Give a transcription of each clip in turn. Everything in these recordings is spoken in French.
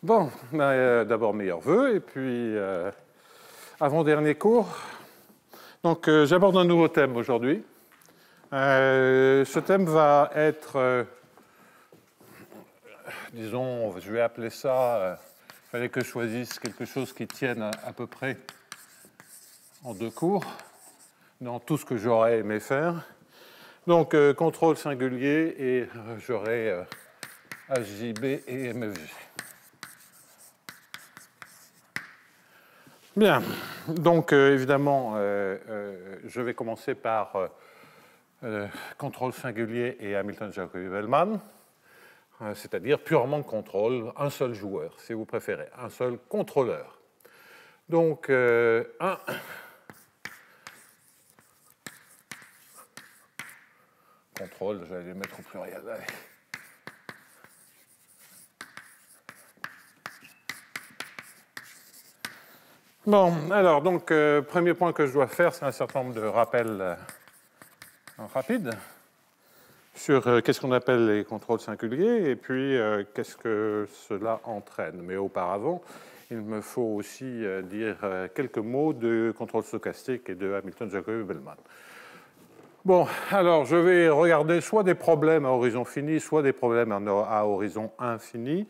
Bon, d'abord meilleurs vœux, et puis avant-dernier cours. Donc j'aborde un nouveau thème aujourd'hui. Ce thème va être, disons, je vais appeler ça, il fallait que je choisisse quelque chose qui tienne à peu près en deux cours, dans tout ce que j'aurais aimé faire. Donc contrôle singulier, et j'aurai HJB et MFG. Bien, donc évidemment, je vais commencer par contrôle singulier et Hamilton-Jacobi-Bellman, c'est-à-dire purement contrôle, un seul joueur, si vous préférez, un seul contrôleur. Donc, un contrôle, je vais les mettre au pluriel. Allez. Bon, alors, donc, premier point que je dois faire, c'est un certain nombre de rappels rapides sur qu'est-ce qu'on appelle les contrôles singuliers et puis qu'est-ce que cela entraîne. Mais auparavant, il me faut aussi dire quelques mots de contrôle stochastique et de Hamilton-Jacobi-Bellman. Bon, alors je vais regarder soit des problèmes à horizon fini, soit des problèmes à horizon infini.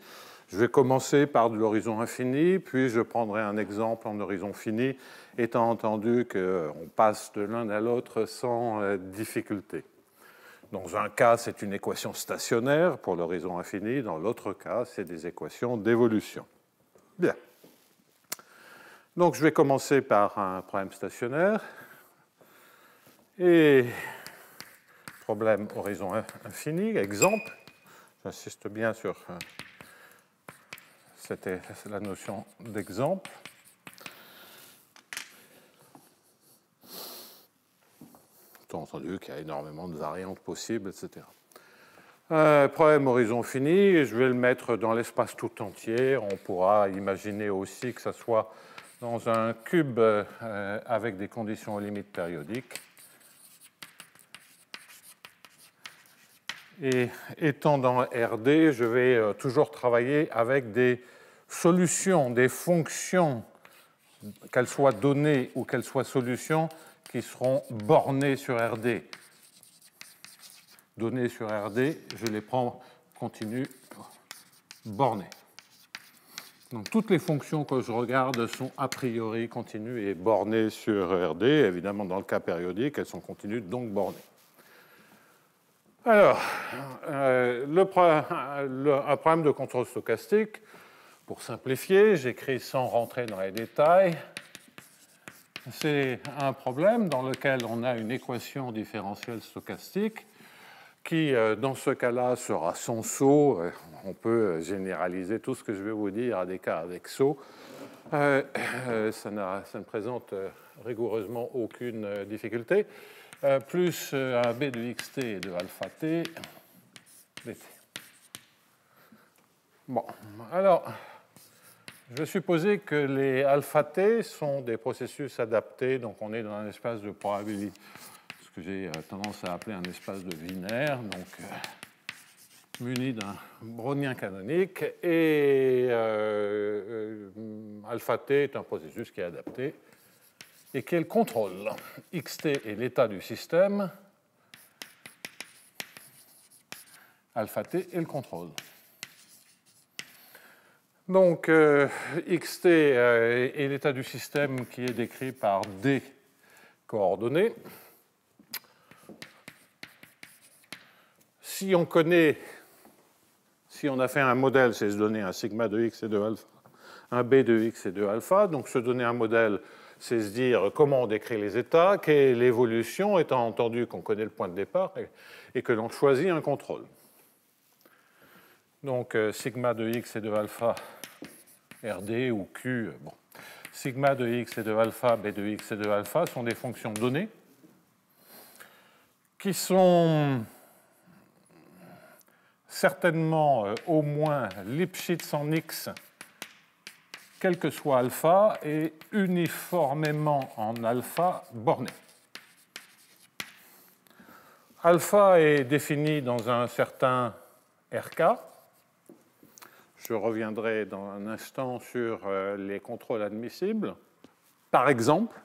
Je vais commencer par de l'horizon infini, puis je prendrai un exemple en horizon fini, étant entendu qu'on passe de l'un à l'autre sans difficulté. Dans un cas, c'est une équation stationnaire pour l'horizon infini. Dans l'autre cas, c'est des équations d'évolution. Bien. Donc, je vais commencer par un problème stationnaire. Et problème horizon infini, exemple. J'insiste bien sur la notion d'exemple. Étant entendu qu'il y a énormément de variantes possibles, etc. Problème horizon fini, je vais le mettre dans l'espace tout entier. On pourra imaginer aussi que ce soit dans un cube avec des conditions aux limites périodiques. Et étant dans RD, je vais toujours travailler avec des solutions, des fonctions, qu'elles soient données ou qu'elles soient solutions, qui seront bornées sur RD. Données sur RD, je les prends continues, bornées. Donc toutes les fonctions que je regarde sont a priori continues et bornées sur RD. Évidemment, dans le cas périodique, elles sont continues, donc bornées. Alors, un problème de contrôle stochastique, pour simplifier, j'écris sans rentrer dans les détails. C'est un problème dans lequel on a une équation différentielle stochastique qui, dans ce cas-là, sera sans saut. On peut généraliser tout ce que je vais vous dire à des cas avec saut. Ça ne présente rigoureusement aucune difficulté. Plus un b de xt et de alpha t dt. Bon, alors, je vais supposer que les alpha t sont des processus adaptés, donc on est dans un espace de probabilité, ce que j'ai tendance à appeler un espace de Wiener, donc muni d'un brownien canonique, et alpha t est un processus qui est adapté et qui est le contrôle. Xt est l'état du système, alpha t est le contrôle. Donc, xt est l'état du système qui est décrit par d coordonnées. Si on connaît, si on a fait un modèle, c'est se donner un sigma de x et de alpha, un b de x et de alpha, donc se donner un modèle, c'est se dire comment on décrit les états, quelle est l'évolution, étant entendu qu'on connaît le point de départ et que l'on choisit un contrôle. Donc, sigma de x et de alpha, RD ou Q, bon. Sigma de x et de alpha, b de x et de alpha sont des fonctions données qui sont certainement au moins Lipschitz en x, quel que soit alpha, et uniformément en alpha borné. Alpha est défini dans un certain RK. Je reviendrai dans un instant sur les contrôles admissibles, par exemple.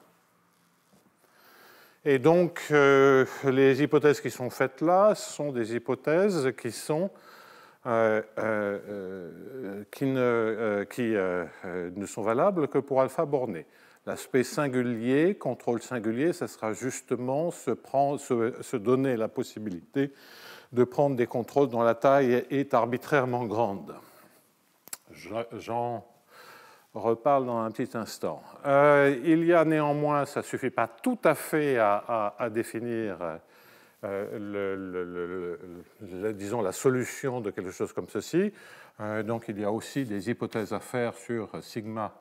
Et donc, les hypothèses qui sont faites là sont des hypothèses qui sont qui ne sont valables que pour alpha borné. L'aspect singulier, contrôle singulier, ça sera justement se donner la possibilité de prendre des contrôles dont la taille est arbitrairement grande. J'en reparle dans un petit instant. Il y a néanmoins, ça ne suffit pas tout à fait à définir disons, la solution de quelque chose comme ceci. Donc il y a aussi des hypothèses à faire sur sigma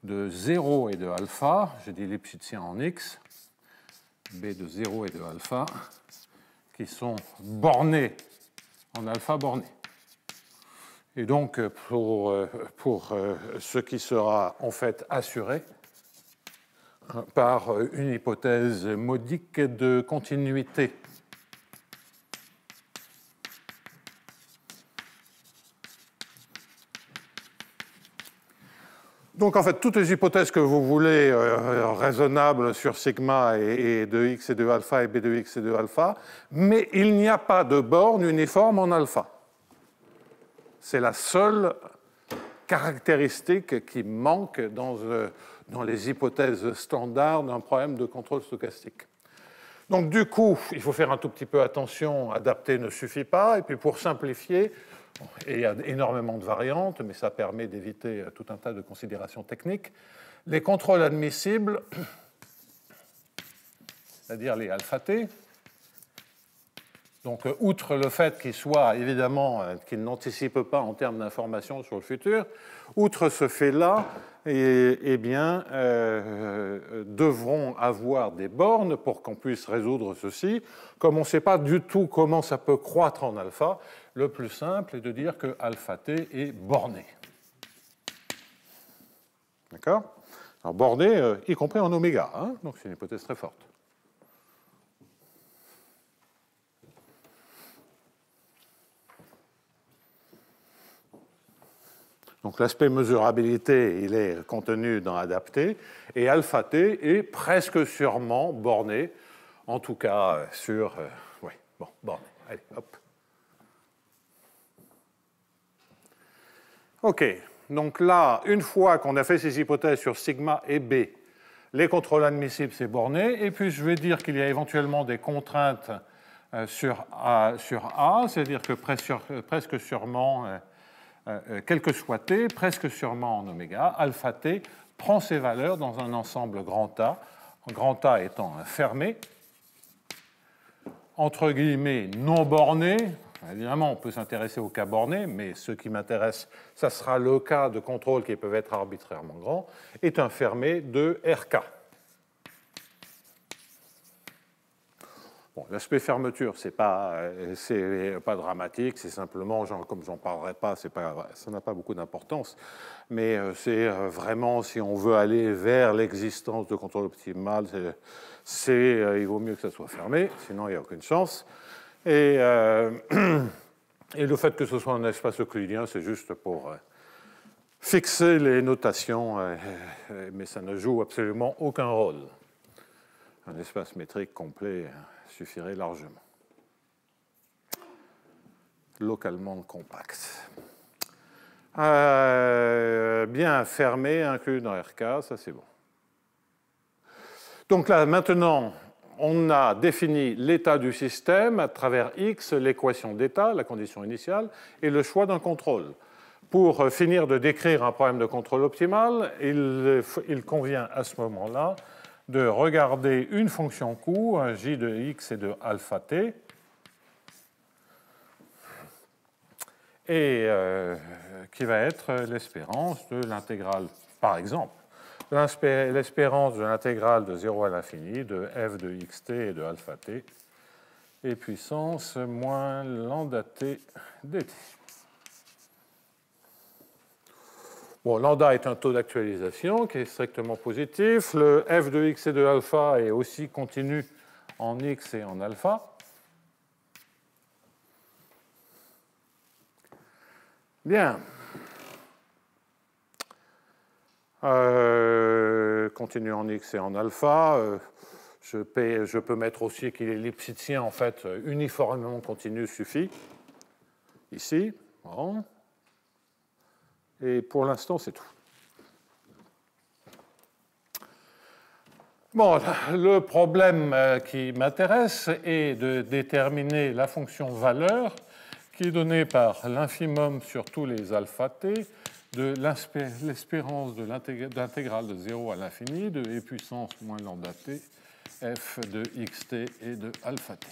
de 0 et de alpha. Je dis Lipschitziens en X, B de 0 et de alpha, qui sont bornées en alpha borné. Et donc, pour ce qui sera en fait assuré par une hypothèse modique de continuité. Donc, en fait, toutes les hypothèses que vous voulez raisonnables sur sigma et de x et de alpha et b de x et de alpha, mais il n'y a pas de borne uniforme en alpha. C'est la seule caractéristique qui manque dans les hypothèses standards d'un problème de contrôle stochastique. Donc, du coup, il faut faire un tout petit peu attention, adapter ne suffit pas, et puis pour simplifier, et il y a énormément de variantes, mais ça permet d'éviter tout un tas de considérations techniques. Les contrôles admissibles, c'est-à-dire les alpha-t, donc outre le fait qu'ils soient, évidemment, qu'ils n'anticipent pas en termes d'informations sur le futur, outre ce fait-là, devront avoir des bornes pour qu'on puisse résoudre ceci. Comme on ne sait pas du tout comment ça peut croître en alpha, le plus simple est de dire que alpha-t est borné. D'accord? Alors borné, y compris en oméga, hein? Donc c'est une hypothèse très forte. Donc l'aspect mesurabilité, il est contenu dans adapté, et alpha-t est presque sûrement borné, en tout cas sur... oui, bon, borné. Allez, hop. OK, donc là, une fois qu'on a fait ces hypothèses sur sigma et B, les contrôles admissibles, c'est borné, et puis je vais dire qu'il y a éventuellement des contraintes sur A, c'est-à-dire que presque sûrement... quel que soit t, presque sûrement en oméga, alpha t prend ses valeurs dans un ensemble grand A étant un fermé, entre guillemets non borné. Évidemment, on peut s'intéresser au cas borné, mais ce qui m'intéresse, ça sera le cas de contrôles qui peuvent être arbitrairement grands, est un fermé de RK. Bon, l'aspect fermeture, c'est pas dramatique, c'est simplement, comme j'en parlerai pas, ça n'a pas beaucoup d'importance, mais c'est vraiment, si on veut aller vers l'existence de contrôle optimal, il vaut mieux que ça soit fermé, sinon il n'y a aucune chance. Et le fait que ce soit un espace euclidien, c'est juste pour fixer les notations, mais ça ne joue absolument aucun rôle. Un espace métrique complet suffirait largement. Localement compact. Bien fermé, inclus dans RK, ça c'est bon. Donc là, maintenant, on a défini l'état du système à travers X, l'équation d'état, la condition initiale, et le choix d'un contrôle. Pour finir de décrire un problème de contrôle optimal, il convient à ce moment-là de regarder une fonction coût, j de x et de alpha t, et qui va être l'espérance de l'intégrale, par exemple, l'espérance de l'intégrale de 0 à l'infini de f de xt et de alpha t, et puissance moins lambda t dt. Bon, lambda est un taux d'actualisation qui est strictement positif. Le f de x et de alpha est aussi continu en x et en alpha. Bien. Continu en x et en alpha. Je peux mettre aussi qu'il est lipschitzian, en fait, uniformément continu suffit. Ici. Bon. Et pour l'instant, c'est tout. Bon, le problème qui m'intéresse est de déterminer la fonction valeur qui est donnée par l'infimum sur tous les alpha t de l'espérance de l'intégrale de 0 à l'infini de e puissance moins lambda t f de xt et de alpha t.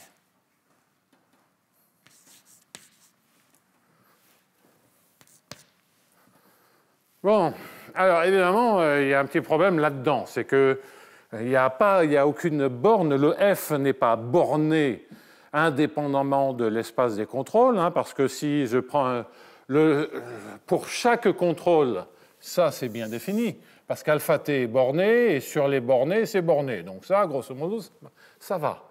Bon, alors évidemment, il y a un petit problème là-dedans, c'est que il n'y a aucune borne, le f n'est pas borné indépendamment de l'espace des contrôles, hein, parce que si je prends pour chaque contrôle, ça c'est bien défini, parce qu'alpha t est borné, et sur les bornés, c'est borné. Donc ça, grosso modo, ça va.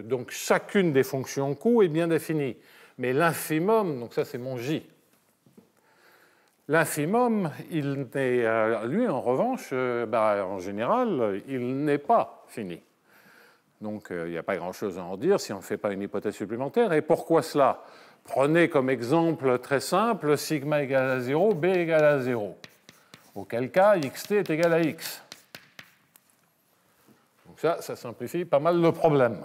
Donc chacune des fonctions Q est bien définie. Mais l'infimum, donc ça c'est mon J. L'infimum, lui, en revanche, en général, il n'est pas fini. Donc, il n'y a pas grand-chose à en dire si on ne fait pas une hypothèse supplémentaire. Et pourquoi cela? Prenez comme exemple très simple sigma égale à 0, b égale à 0. Auquel cas, xt est égal à x. Donc ça simplifie pas mal le problème.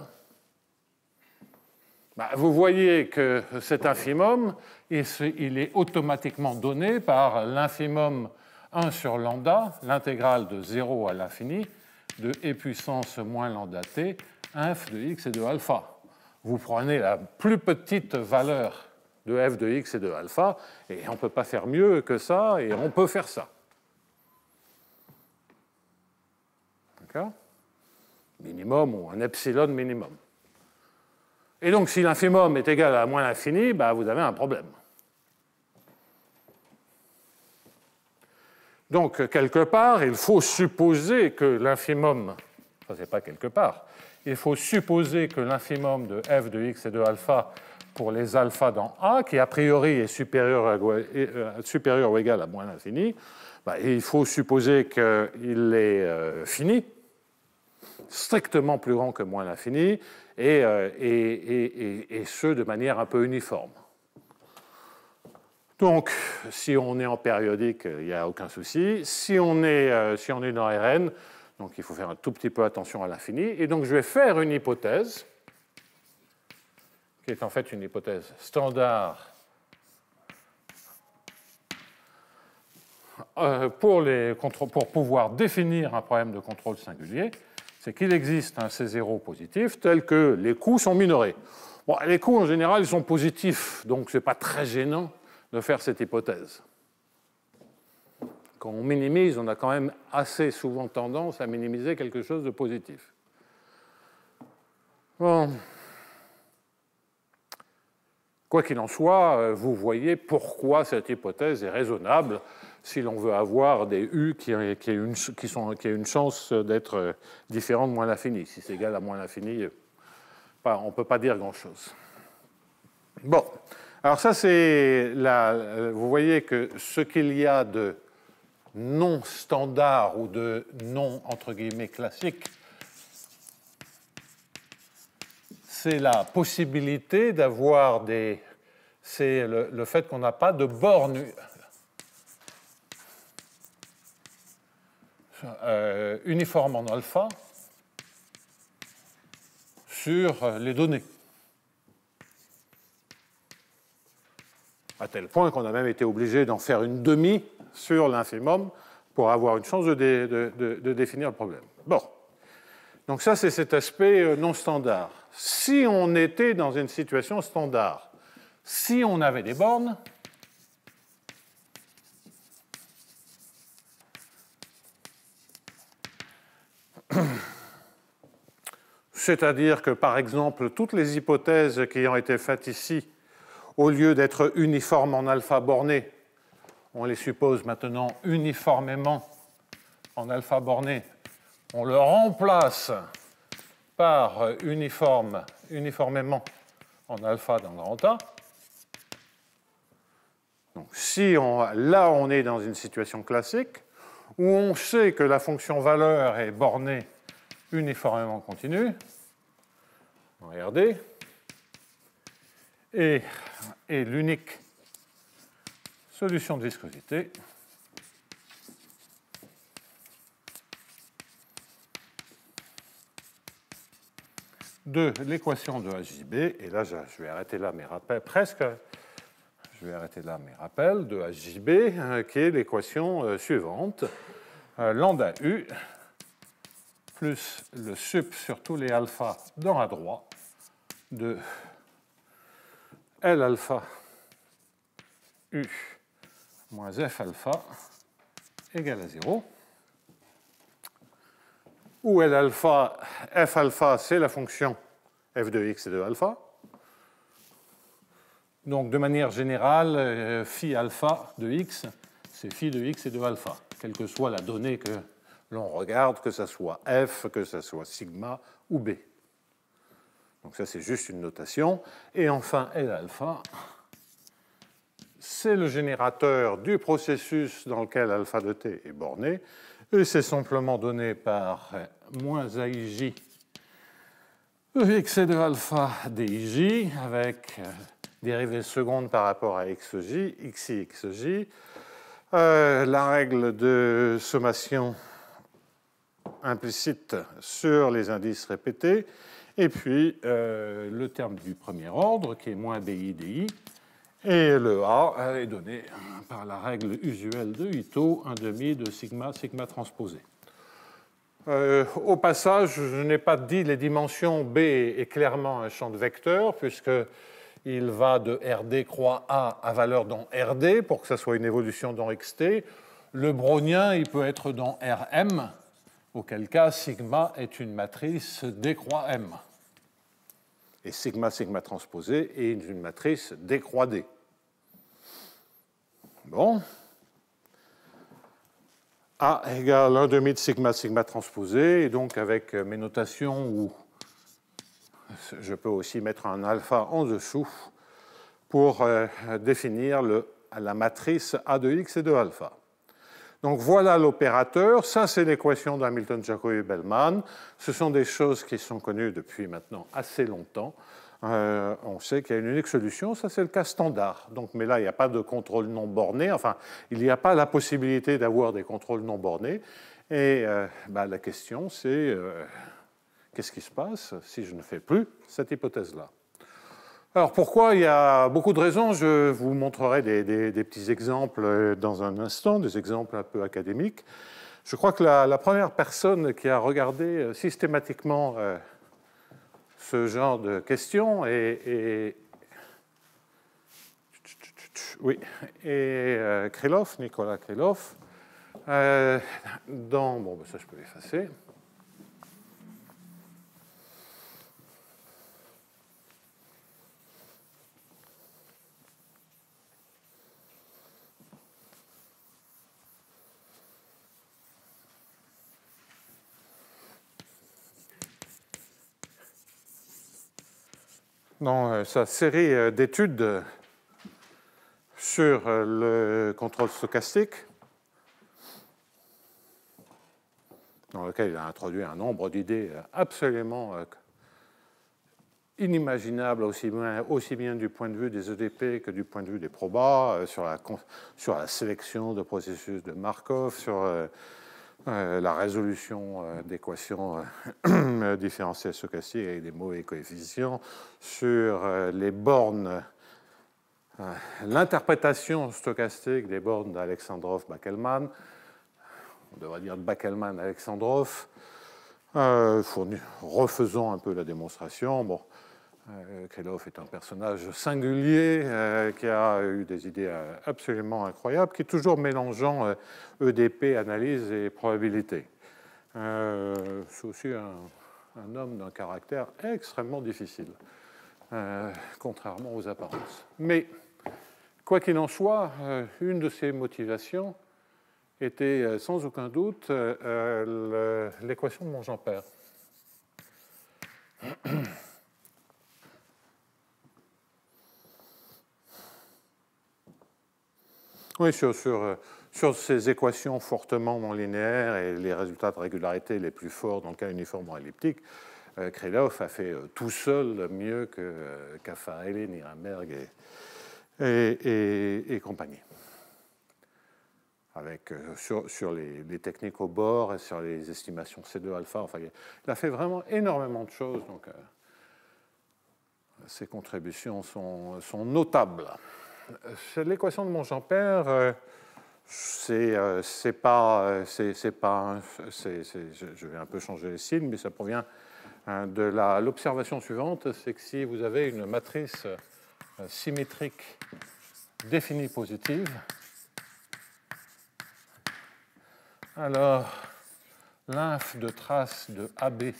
Vous voyez que cet infimum, il est automatiquement donné par l'infimum 1 sur lambda, l'intégrale de 0 à l'infini, de e puissance moins lambda t, inf de x et de alpha. Vous prenez la plus petite valeur de f de x et de alpha, et on ne peut pas faire mieux que ça, et on peut faire ça. D'accord? Minimum ou un epsilon minimum. Et donc, si l'infimum est égal à moins l'infini, vous avez un problème. Donc, quelque part, il faut supposer que l'infimum, enfin, c'est pas quelque part, il faut supposer que l'infimum de f de x et de alpha pour les alphas dans A, qui a priori est supérieur ou égal à moins l'infini, il faut supposer qu'il est fini, strictement plus grand que moins l'infini, et ce, de manière un peu uniforme. Donc, si on est en périodique, il n'y a aucun souci. Si on est dans Rn, donc il faut faire un tout petit peu attention à l'infini. Et donc, je vais faire une hypothèse, qui est en fait une hypothèse standard pour pouvoir définir un problème de contrôle singulier. C'est qu'il existe un C0 positif tel que les coûts sont minorés. Bon, les coûts, en général, ils sont positifs, donc ce n'est pas très gênant de faire cette hypothèse. Quand on minimise, on a quand même assez souvent tendance à minimiser quelque chose de positif. Bon. Quoi qu'il en soit, vous voyez pourquoi cette hypothèse est raisonnable si l'on veut avoir des U qui aient une chance d'être différents de moins l'infini. Si c'est égal à moins l'infini, on ne peut pas dire grand-chose. Bon, alors ça c'est vous voyez que ce qu'il y a de non standard ou de non entre guillemets classique, c'est la possibilité d'avoir des... C'est le fait qu'on n'a pas de borne uniforme en alpha sur les données. À tel point qu'on a même été obligé d'en faire une demi sur l'infimum pour avoir une chance de définir le problème. Bon. Donc ça, c'est cet aspect non standard. Si on était dans une situation standard, si on avait des bornes, c'est-à-dire que, par exemple, toutes les hypothèses qui ont été faites ici, au lieu d'être uniformes en alpha borné, on les suppose maintenant uniformément en alpha borné, on le remplace par uniformément en alpha dans grand A. Donc, là, on est dans une situation classique où on sait que la fonction valeur est bornée uniformément continue, en RD, et l'unique solution de viscosité de l'équation de HJB, et là je vais arrêter là mes rappels, presque, je vais arrêter là mes rappels de HJB, qui est l'équation suivante, lambda U plus le sup sur tous les alphas dans la droite de L alpha U moins F alpha égale à 0, où L alpha, F alpha, c'est la fonction f de x et de alpha. Donc, de manière générale, phi alpha de x, c'est phi de x et de alpha, quelle que soit la donnée que l'on regarde, que ce soit f, que ce soit sigma ou b. Donc ça, c'est juste une notation. Et enfin, L alpha, c'est le générateur du processus dans lequel alpha de t est borné, et c'est simplement donné par moins AIJ x et de alpha dij, avec dérivée seconde par rapport à xj, xi, xj, la règle de sommation implicite sur les indices répétés, et puis le terme du premier ordre, qui est moins bi di, et le A est donné par la règle usuelle de Ito, 1/2 de sigma, sigma transposé. Au passage, je n'ai pas dit les dimensions B est clairement un champ de vecteurs, puisqu'il va de RD croix A à valeur dans RD, pour que ça soit une évolution dans XT. Le brownien, il peut être dans Rm, auquel cas sigma est une matrice D croix M. Et sigma, sigma transposé est une matrice D croix D. Bon. A égale 1/2 de sigma, sigma transposé, et donc avec mes notations où je peux aussi mettre un alpha en dessous pour définir la matrice A de x et de alpha. Donc voilà l'opérateur, ça c'est l'équation d'Hamilton-Jacobi-Bellman. Ce sont des choses qui sont connues depuis maintenant assez longtemps. On sait qu'il y a une unique solution, ça c'est le cas standard. Donc, mais là, il n'y a pas de contrôle non borné, enfin, il n'y a pas la possibilité d'avoir des contrôles non bornés. Et la question c'est, qu'est-ce qui se passe si je ne fais plus cette hypothèse-là? Alors pourquoi? Il y a beaucoup de raisons, je vous montrerai des petits exemples dans un instant, des exemples un peu académiques. Je crois que la première personne qui a regardé systématiquement ce genre de questions est Krylov, Nicolas Krylov, bon, ça je peux l'effacer. Dans sa série d'études sur le contrôle stochastique, dans lequel il a introduit un nombre d'idées absolument inimaginables, aussi bien du point de vue des EDP que du point de vue des probas, sur la sélection de processus de Markov, sur la résolution d'équations différentielles stochastiques avec des mauvais coefficients, sur les bornes, l'interprétation stochastique des bornes d'Alexandrov-Backelmann, on devrait dire de Backelmann-Alexandrov, refaisons un peu la démonstration. Bon, Krylov est un personnage singulier qui a eu des idées absolument incroyables, qui est toujours mélangeant EDP, analyse et probabilité. C'est aussi un homme d'un caractère extrêmement difficile, contrairement aux apparences. Mais, quoi qu'il en soit, une de ses motivations était sans aucun doute l'équation de Monge-Ampère. Oui, sur ces équations fortement non linéaires et les résultats de régularité les plus forts dans le cas uniformément elliptique, Krylov a fait tout seul mieux qu'Affaelli, Nirenberg et compagnie. Avec, sur les techniques au bord et sur les estimations C2 alpha. Enfin, il a fait vraiment énormément de choses. Donc, ses contributions sont notables. L'équation de Monge-Ampère, je vais un peu changer les signes, mais ça provient de l'observation suivante, c'est que si vous avez une matrice symétrique définie positive, alors l'inf de trace de AB,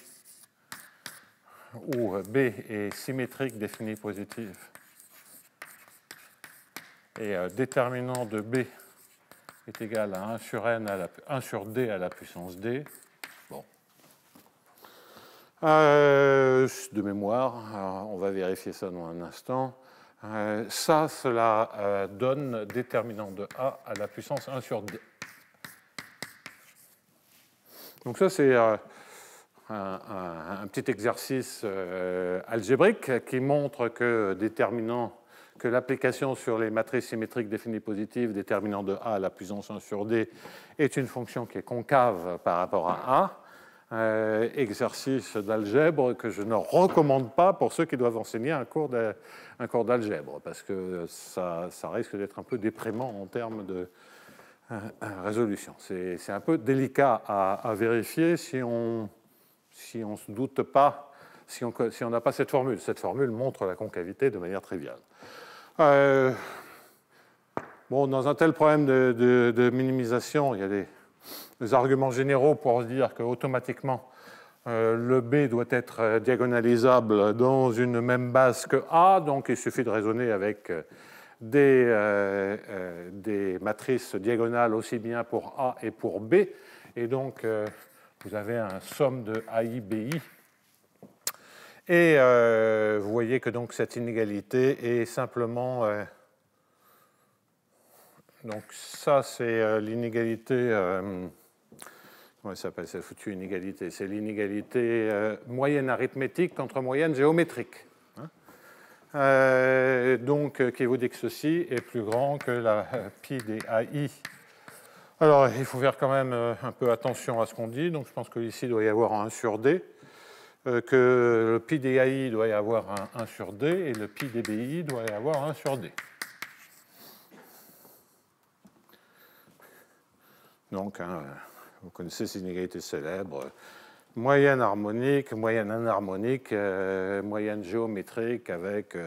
où B est symétrique définie positive, et déterminant de B est égal à 1 sur, n 1 sur D à la puissance D. Bon. De mémoire, on va vérifier ça dans un instant. Cela donne déterminant de A à la puissance 1 sur D. Donc ça, c'est un petit exercice algébrique qui montre que l'application sur les matrices symétriques définies positives, déterminant de A à la puissance 1 sur D, est une fonction qui est concave par rapport à A. Exercice d'algèbre que je ne recommande pas pour ceux qui doivent enseigner un cours d'algèbre, parce que ça risque d'être un peu déprimant en termes de résolution. C'est un peu délicat à vérifier si on se doute pas, si on n'a pas cette formule. Cette formule montre la concavité de manière triviale. Bon, dans un tel problème de minimisation, il y a des arguments généraux pour se dire qu'automatiquement, le B doit être diagonalisable dans une même base que A, donc il suffit de raisonner avec des matrices diagonales aussi bien pour A et pour B, et donc vous avez un somme de AI, BI, et vous voyez que donc cette inégalité est simplement... donc ça, c'est l'inégalité... comment ça s'appelle cette foutue inégalité? C'est l'inégalité moyenne arithmétique contre moyenne géométrique. Donc, qui vous dit que ceci est plus grand que la pi des AI. Alors, il faut faire quand même un peu attention à ce qu'on dit. Donc, je pense qu'ici, il doit y avoir un 1 sur D, que le pi des AI doit y avoir un 1 sur D, et le pi des BI doit y avoir un 1 sur D. Donc, vous connaissez ces inégalités célèbres. Moyenne harmonique, moyenne anharmonique, moyenne géométrique avec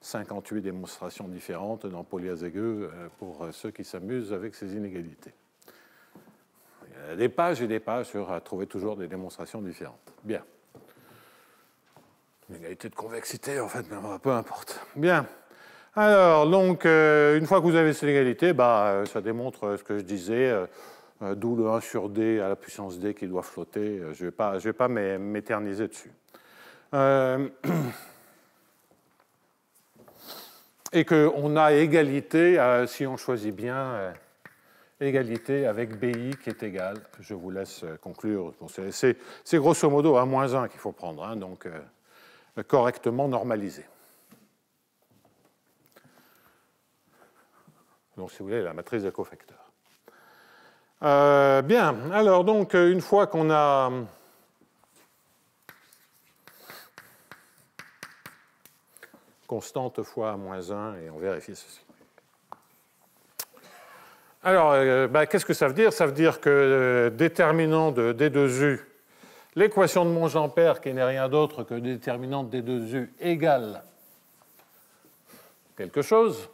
58 démonstrations différentes dans Poliazégueux pour ceux qui s'amusent avec ces inégalités. Il y a des pages et des pages sur trouver toujours des démonstrations différentes. Bien. Inégalité de convexité, en fait, mais peu importe. Bien. Alors, donc, une fois que vous avez ces inégalités, ça démontre ce que je disais. D'où le 1 sur D à la puissance D qui doit flotter. Je ne vais pas m'éterniser dessus. Et qu'on a égalité, si on choisit bien, égalité avec BI qui est égal. Je vous laisse conclure. Bon, c'est grosso modo un moins 1 qu'il faut prendre, hein, donc correctement normalisé. Donc, si vous voulez, la matrice de cofacteurs. Bien, alors donc une fois qu'on a constante fois moins 1, et on vérifie ceci. Alors, qu'est-ce que ça veut dire? Ça veut dire que déterminant de D2U, l'équation de Monge-Ampère, qui n'est rien d'autre que déterminant de D2U égale quelque chose,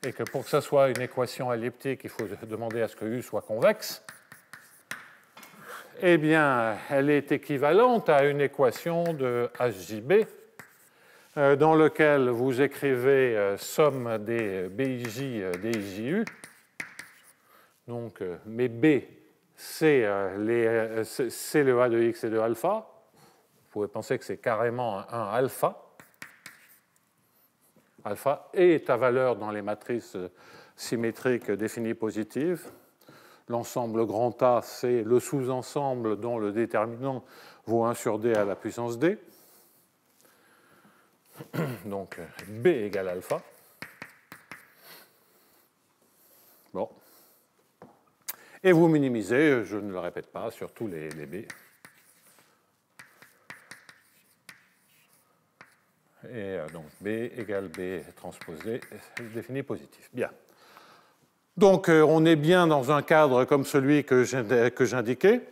et que pour que ça soit une équation elliptique, il faut demander à ce que U soit convexe, eh bien, elle est équivalente à une équation de HJB, dans laquelle vous écrivez somme des BIJ des IJU. Donc, mais B, c'est le A de X et de alpha. Vous pouvez penser que c'est carrément un alpha. alpha est à valeur dans les matrices symétriques définies positives. L'ensemble grand A, c'est le sous-ensemble dont le déterminant vaut 1 sur d à la puissance d. Donc B égale alpha. Bon. Et vous minimisez, je ne le répète pas, sur tous les B. Et donc B égale B transposé défini positif. Bien. Donc on est bien dans un cadre comme celui que j'indiquais.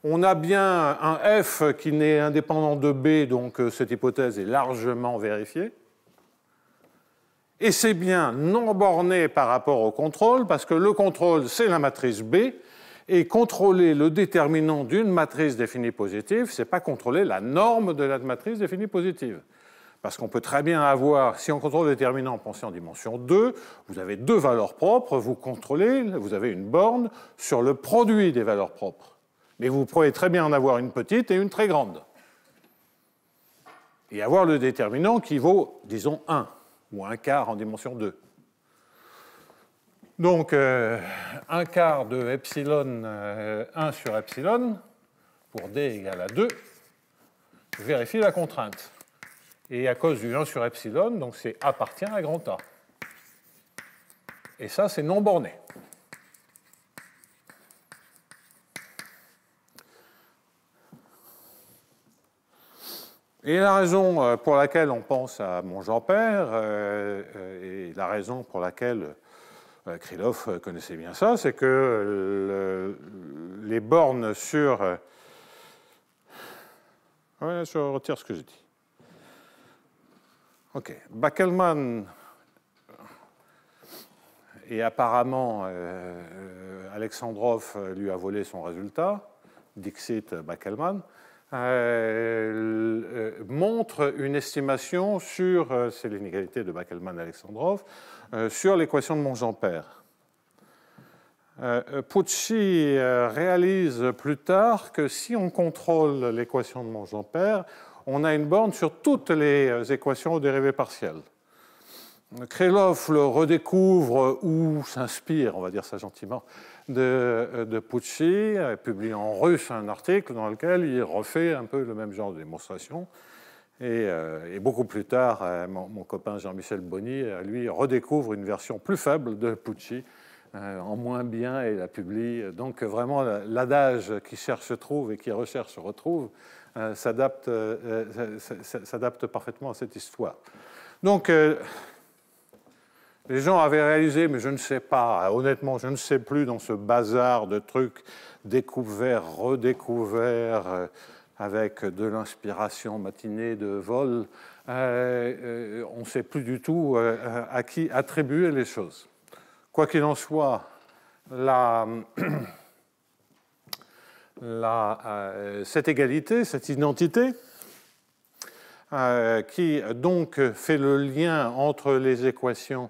On a bien un F qui n'est indépendant de B, donc cette hypothèse est largement vérifiée. Et c'est bien non borné par rapport au contrôle, parce que le contrôle, c'est la matrice B, et contrôler le déterminant d'une matrice définie positive, ce n'est pas contrôler la norme de la matrice définie positive. Parce qu'on peut très bien avoir, si on contrôle le déterminant pensé en dimension 2, vous avez deux valeurs propres, vous contrôlez, vous avez une borne sur le produit des valeurs propres. Mais vous pouvez très bien en avoir une petite et une très grande. Et avoir le déterminant qui vaut, disons, 1, ou 1/4 en dimension 2. Donc, 1/4 de epsilon 1 sur epsilon, pour d égale à 2, je vérifie la contrainte. Et à cause du 1 sur epsilon, donc c'est appartient à grand A. Et ça, c'est non borné. Et la raison pour laquelle on pense à Monge-Ampère, et la raison pour laquelle Krylov connaissait bien ça, c'est que les bornes sur... Ouais, je retire ce que j'ai dit. OK. Backelmann, et apparemment Alexandrov lui a volé son résultat, Dixit Backelmann, montre une estimation sur, c'est l'inégalité de Backelmann-Alexandrov, sur l'équation de Monge-Ampère. Pucci réalise plus tard que si on contrôle l'équation de Monge-Ampère, on a une borne sur toutes les équations aux dérivées partielles. Krylov le redécouvre ou s'inspire, on va dire ça gentiment, de Pucci, publie en russe un article dans lequel il refait un peu le même genre de démonstration. Et beaucoup plus tard, mon copain Jean-Michel Bonny, lui, redécouvre une version plus faible de Pucci, en moins bien, et la publie. Donc vraiment, l'adage qui cherche trouve et qui recherche retrouve s'adapte parfaitement à cette histoire. Donc, les gens avaient réalisé, mais je ne sais pas, honnêtement, je ne sais plus, dans ce bazar de trucs découverts, redécouverts, avec de l'inspiration matinée de vol, on ne sait plus du tout à qui attribuer les choses. Quoi qu'il en soit, cette égalité, cette identité, qui donc fait le lien entre les équations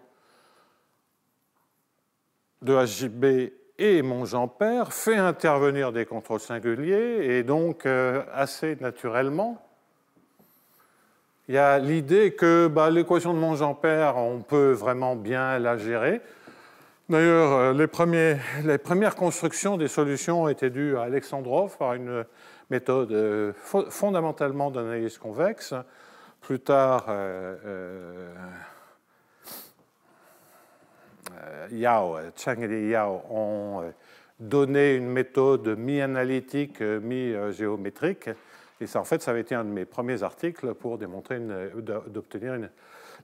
de HJB et Monge-Ampère, fait intervenir des contrôles singuliers, et donc assez naturellement, il y a l'idée que l'équation de Monge-Ampère, on peut vraiment bien la gérer. D'ailleurs, les premières constructions des solutions étaient dues à Alexandrov par une méthode fondamentalement d'analyse convexe. Plus tard, Chang et Yao ont donné une méthode mi-analytique, mi-géométrique. Et ça, en fait, ça avait été un de mes premiers articles pour démontrer d'obtenir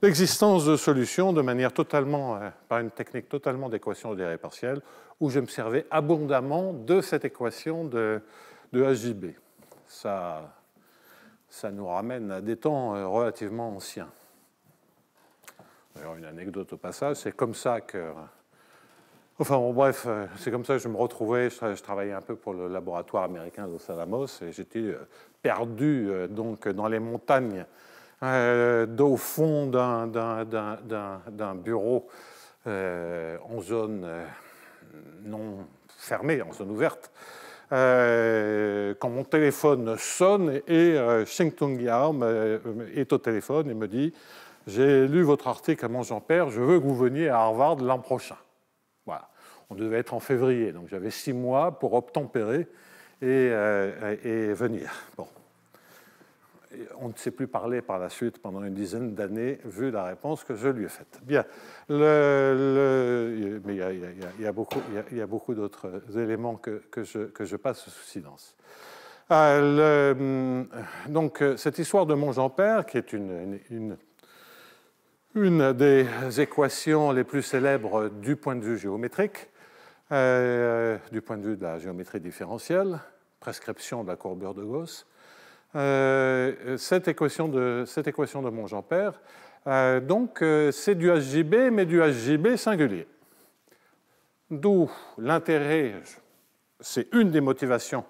l'existence de solutions de manière totalement, par une technique totalement d'équation aux dérivées partielles, où je me servais abondamment de cette équation de HJB. Ça nous ramène à des temps relativement anciens. D'ailleurs, une anecdote au passage, c'est comme ça que... Enfin, bon, bref, c'est comme ça que je me retrouvais. Je travaillais un peu pour le laboratoire américain de Los Alamos, et j'étais perdu donc, dans les montagnes au fond d'un bureau en zone non fermée, en zone ouverte, quand mon téléphone sonne et Sheng Tung Yao est au téléphone et me dit j'ai lu votre article à Monge-Ampère, je veux que vous veniez à Harvard l'an prochain. Voilà. On devait être en février, donc j'avais 6 mois pour obtempérer et venir. Bon. On ne s'est plus parlé par la suite pendant une dizaine d'années, vu la réponse que je lui ai faite. Bien. Mais il y a beaucoup d'autres éléments que je passe sous silence. Donc, cette histoire de Monge-Ampère, qui est une des équations les plus célèbres du point de vue géométrique, du point de vue de la géométrie différentielle, prescription de la courbure de Gauss, cette équation de Monge-Ampère, donc c'est du HJB, mais du HJB singulier. D'où l'intérêt, c'est une des motivations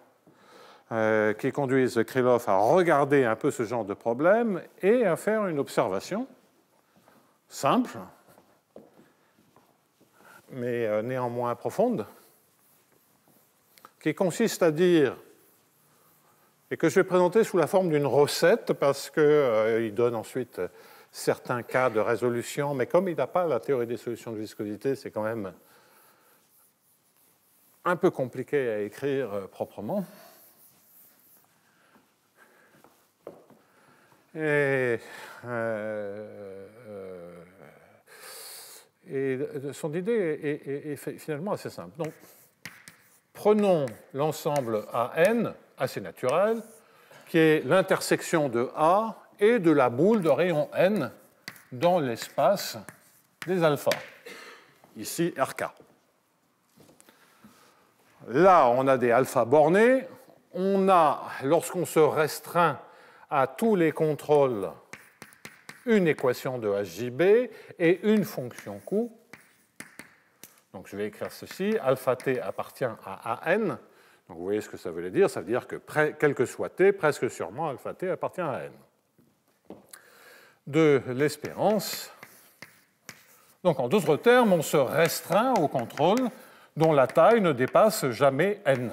qui conduisent Krylov à regarder un peu ce genre de problème et à faire une observation simple, mais néanmoins profonde, qui consiste à dire, et que je vais présenter sous la forme d'une recette, parce qu'il donne ensuite certains cas de résolution, mais comme il n'a pas la théorie des solutions de viscosité, c'est quand même un peu compliqué à écrire proprement. Et son idée est finalement assez simple. Donc, prenons l'ensemble AN, assez naturel, qui est l'intersection de A et de la boule de rayon N dans l'espace des alphas. Ici, RK. Là, on a des alphas bornés. On a, lorsqu'on se restreint à tous les contrôles, une équation de HJB et une fonction Q. Donc, je vais écrire ceci. Alpha T appartient à AN. Donc, vous voyez ce que ça veut dire. Ça veut dire que, quel que soit T, presque sûrement, alpha T appartient à N. De l'espérance. Donc, en d'autres termes, on se restreint au contrôle dont la taille ne dépasse jamais N.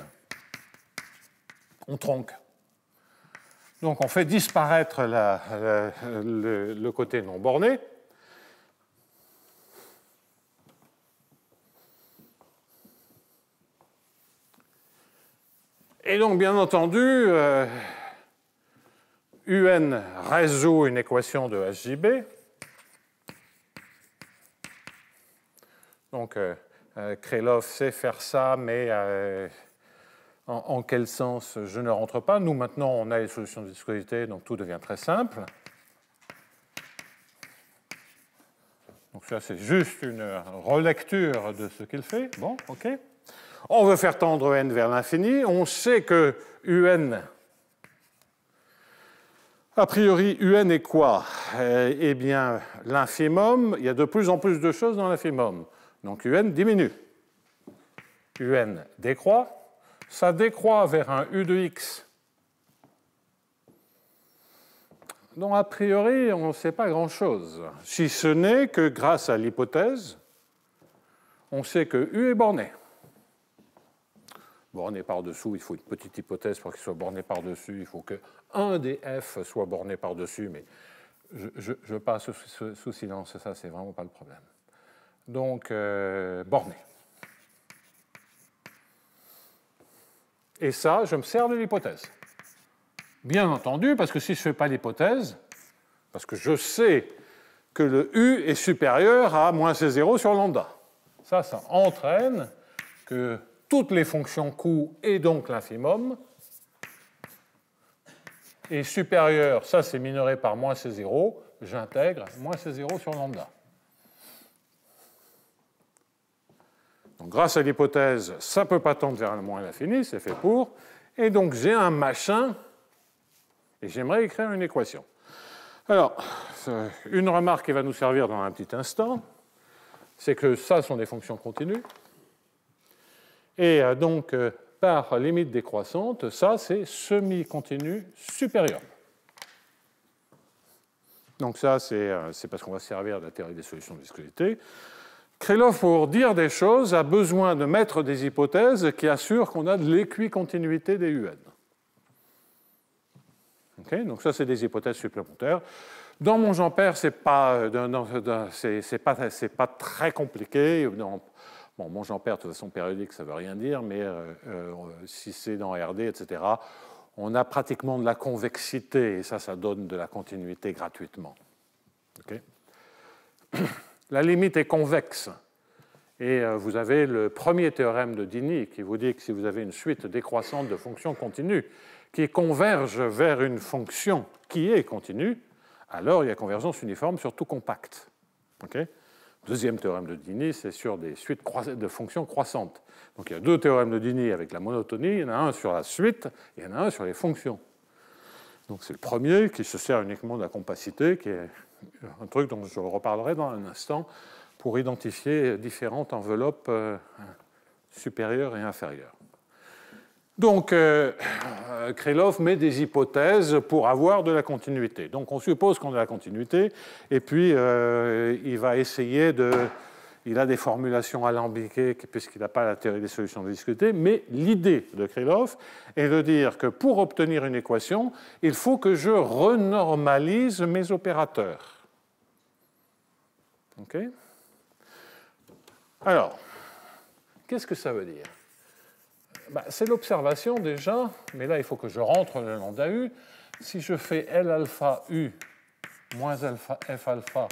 On tronque. Donc, on fait disparaître le côté non borné. Et donc, bien entendu, UN résout une équation de HJB. Donc, Krylov sait faire ça, mais en quel sens, je ne rentre pas. Nous, maintenant, on a les solutions de viscosité, donc tout devient très simple. Donc ça, c'est juste une relecture de ce qu'il fait. Bon, OK. On veut faire tendre n vers l'infini. On sait que UN, a priori, UN est quoi? Eh bien, l'infimum, il y a de plus en plus de choses dans l'infimum. Donc UN diminue. UN décroît. Ça décroît vers un U de x. Donc, a priori, on ne sait pas grand-chose. Si ce n'est que grâce à l'hypothèse, on sait que U est borné. Borné par-dessous, il faut une petite hypothèse pour qu'il soit borné par-dessus. Il faut que un des F soit borné par-dessus, mais je passe sous silence, ça, c'est vraiment pas le problème. Donc, borné. Et ça, je me sers de l'hypothèse. Bien entendu, parce que si je ne fais pas l'hypothèse, parce que je sais que le U est supérieur à moins C0 sur lambda. Ça entraîne que toutes les fonctions Q et donc l'infimum est supérieur, ça c'est minoré par moins C0, j'intègre moins C0 sur lambda. Donc, grâce à l'hypothèse, ça ne peut pas tendre vers le moins l'infini, c'est fait pour. Et donc, j'ai un machin, et j'aimerais écrire une équation. Alors, une remarque qui va nous servir dans un petit instant, c'est que ça sont des fonctions continues. Et donc, par limite décroissante, ça, c'est semi-continu supérieur. Donc, ça, c'est parce qu'on va se servir de la théorie des solutions de viscosité. Krylov, pour dire des choses, a besoin de mettre des hypothèses qui assurent qu'on a de l'équicontinuité des UN. Okay, donc ça, c'est des hypothèses supplémentaires. Dans Monge-Ampère, c'est pas très compliqué. Bon, Monge-Ampère, de toute façon, périodique, ça ne veut rien dire, mais si c'est dans RD, etc., on a pratiquement de la convexité, et ça donne de la continuité gratuitement. Okay. La limite est convexe. Et vous avez le premier théorème de Dini qui vous dit que si vous avez une suite décroissante de fonctions continues qui convergent vers une fonction qui est continue, alors il y a convergence uniforme sur tout compact. Okay. Deuxième théorème de Dini, c'est sur des suites de fonctions croissantes. Donc il y a deux théorèmes de Dini avec la monotonie, il y en a un sur la suite, et il y en a un sur les fonctions. Donc c'est le premier qui se sert uniquement de la compacité, qui est un truc dont je reparlerai dans un instant, pour identifier différentes enveloppes supérieures et inférieures. Donc, Krylov met des hypothèses pour avoir de la continuité. Donc, on suppose qu'on a de la continuité, et puis il va essayer de... Il a des formulations alambiquées, puisqu'il n'a pas la théorie des solutions de viscosité, mais l'idée de Krylov est de dire que pour obtenir une équation, il faut que je renormalise mes opérateurs. OK ? Alors, qu'est-ce que ça veut dire ? C'est l'observation déjà, mais là il faut que je rentre le lambda U. Si je fais L alpha U moins alpha F alpha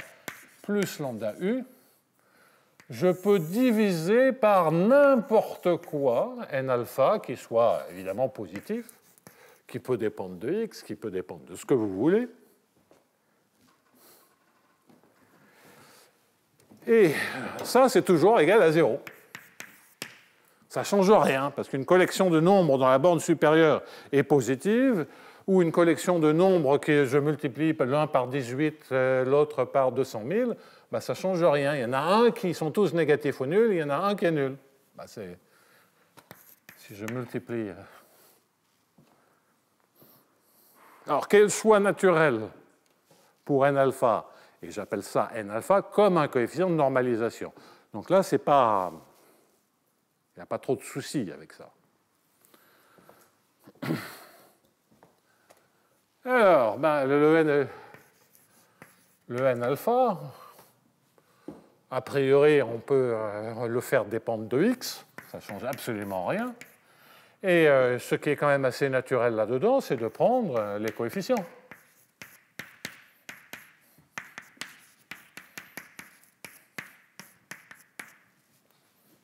plus lambda U, je peux diviser par n'importe quoi N alpha qui soit évidemment positif, qui peut dépendre de X, qui peut dépendre de ce que vous voulez. Et ça, c'est toujours égal à 0. Ça ne change rien, parce qu'une collection de nombres dans la borne supérieure est positive, ou une collection de nombres que je multiplie l'un par 18, l'autre par 200 000, ça ne change rien. Il y en a un qui sont tous négatifs ou nuls, il y en a un qui est nul. Si je multiplie... Alors, quel choix naturel pour n alpha, et j'appelle ça n alpha, comme un coefficient de normalisation. Donc là, c'est pas... Il n'y a pas trop de soucis avec ça. Alors, le n alpha, a priori, on peut le faire dépendre de x, ça ne change absolument rien. Et ce qui est quand même assez naturel là-dedans, c'est de prendre les coefficients.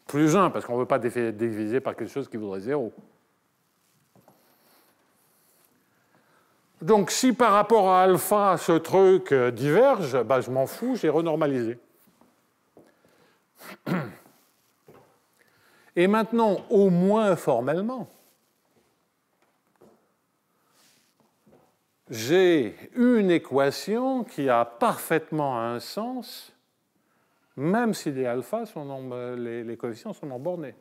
Plus 1, parce qu'on ne veut pas diviser par quelque chose qui vaudrait 0. Donc, si par rapport à alpha, ce truc diverge, je m'en fous, j'ai renormalisé. Et maintenant, au moins formellement, j'ai une équation qui a parfaitement un sens, même si les alphas les coefficients sont non bornés.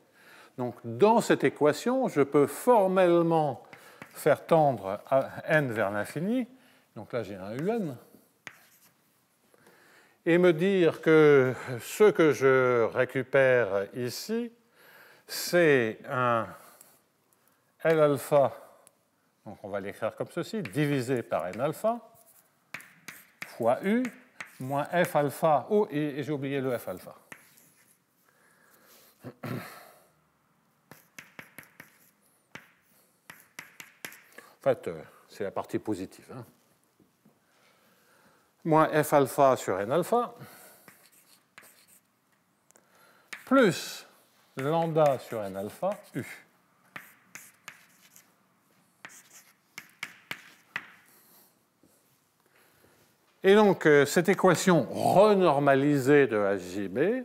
Donc, dans cette équation, je peux formellement faire tendre n vers l'infini. Donc là, j'ai un un. Et me dire que ce que je récupère ici, c'est un L alpha, donc on va l'écrire comme ceci, divisé par n alpha, fois U, moins F alpha, oh, et j'ai oublié le F alpha. En fait, c'est la partie positive. Hein. Moins F alpha sur n alpha, plus lambda sur n alpha, U. Et donc, cette équation renormalisée de HJB,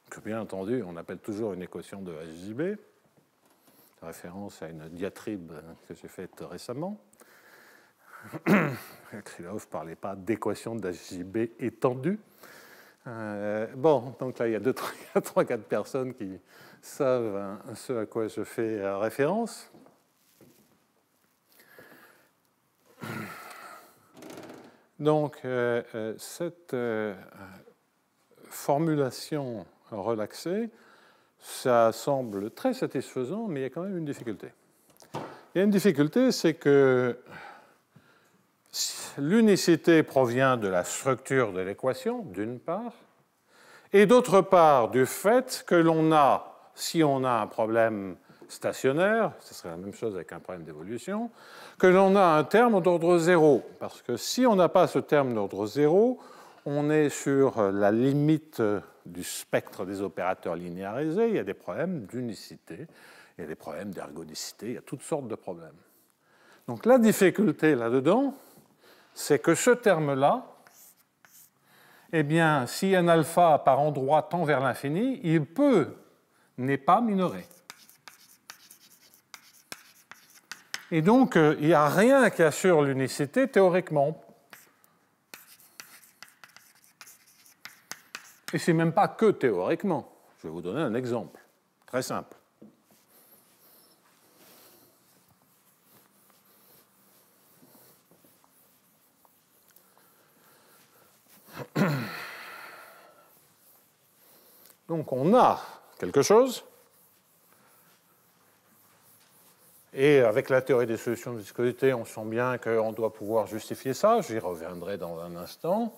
que bien entendu, on appelle toujours une équation de HJB, référence à une diatribe que j'ai faite récemment. Krylov ne parlait pas d'équation d'HJB étendue. Bon, donc là, il y a 3-4 personnes qui savent ce à quoi je fais référence. Donc, cette formulation relaxée, ça semble très satisfaisant, mais il y a quand même une difficulté. Il y a une difficulté, c'est que l'unicité provient de la structure de l'équation, d'une part, et d'autre part du fait que l'on a, si on a un problème stationnaire, ce serait la même chose avec un problème d'évolution, que l'on a un terme d'ordre 0. Parce que si on n'a pas ce terme d'ordre 0, on est sur la limite du spectre des opérateurs linéarisés, il y a des problèmes d'unicité, il y a des problèmes d'ergodicité, il y a toutes sortes de problèmes. Donc la difficulté là-dedans, c'est que ce terme-là, eh bien, si un alpha par endroit tend vers l'infini, il n'est pas minoré. Et donc, il n'y a rien qui assure l'unicité théoriquement. Et ce n'est même pas que théoriquement. Je vais vous donner un exemple très simple. Donc on a quelque chose, et avec la théorie des solutions de viscosité, on sent bien qu'on doit pouvoir justifier ça, j'y reviendrai dans un instant.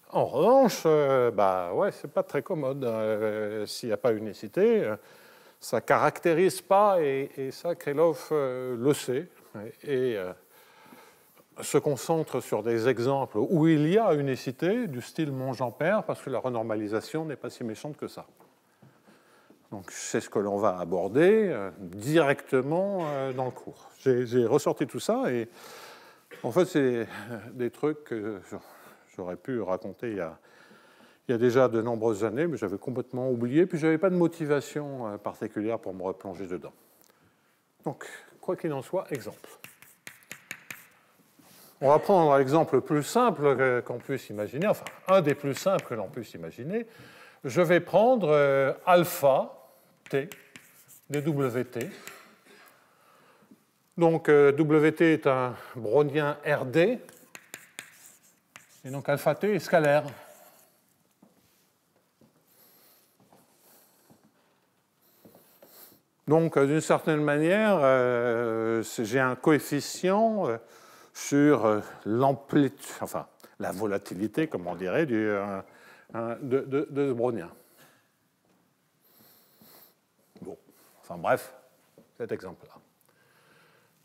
En revanche, ouais, c'est pas très commode. S'il n'y a pas unicité, ça ne caractérise pas, et ça, Krylov le sait, et se concentre sur des exemples où il y a unicité, du style Monge-Ampère, parce que la renormalisation n'est pas si méchante que ça. Donc c'est ce que l'on va aborder directement dans le cours. J'ai ressorti tout ça, et en fait, c'est des trucs que j'aurais pu raconter il y a déjà de nombreuses années, mais j'avais complètement oublié, puis je n'avais pas de motivation particulière pour me replonger dedans. Donc, quoi qu'il en soit, exemple. On va prendre l'exemple le plus simple qu'on puisse imaginer, enfin, un des plus simples que l'on puisse imaginer. Je vais prendre alpha t de Wt. Donc, Wt est un brownien Rd, et donc alpha t est scalaire. Donc, d'une certaine manière, j'ai un coefficient sur l'amplitude, enfin, la volatilité, comme on dirait, de ce brownien. Bon, enfin bref, cet exemple-là.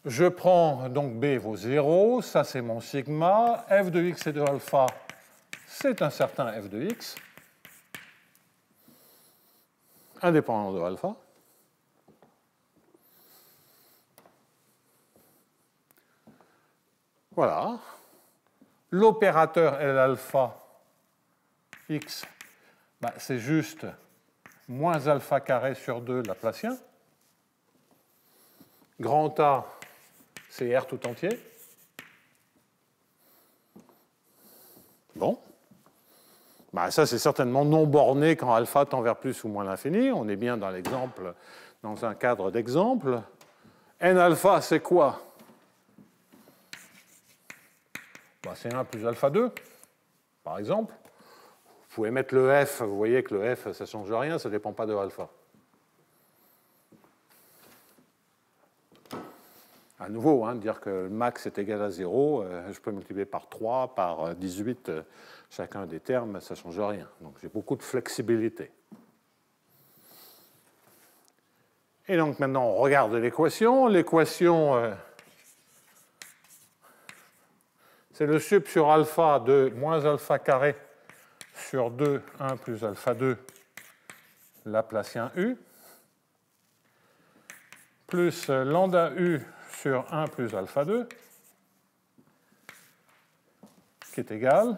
Je prends donc B vaut 0, ça c'est mon sigma, f de x et de alpha, c'est un certain f de x, indépendant de alpha. Voilà. L'opérateur L alpha x, c'est juste moins alpha carré sur 2 laplacien. Grand A, c'est R tout entier. Bon. Ça, c'est certainement non borné quand alpha tend vers plus ou moins l'infini. On est bien dans l'exemple, dans un cadre d'exemple. N alpha, c'est quoi? C'est 1 plus alpha 2, par exemple. Vous pouvez mettre le F, vous voyez que le F, ça ne change rien, ça ne dépend pas de alpha. À nouveau, dire que le max est égal à 0, je peux multiplier par 3, par 18, chacun des termes, ça ne change rien. Donc j'ai beaucoup de flexibilité. Et donc maintenant, on regarde l'équation. L'équation, c'est le sup sur alpha de moins alpha carré sur 2, 1 plus alpha 2, Laplacien U, plus lambda U sur 1 plus alpha 2, qui est égal,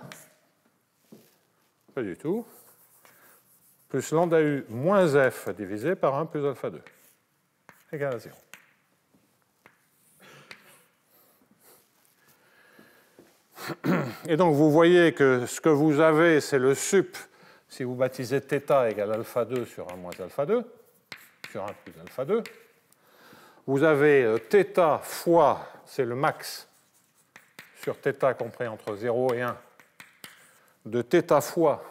pas du tout, plus lambda U moins F divisé par 1 plus alpha 2, égal à 0. Et donc, vous voyez que ce que vous avez, c'est le sup, si vous baptisez θ égale alpha 2 sur 1 moins alpha 2, sur 1 plus alpha 2. Vous avez θ fois, c'est le max, sur θ compris entre 0 et 1, de θ fois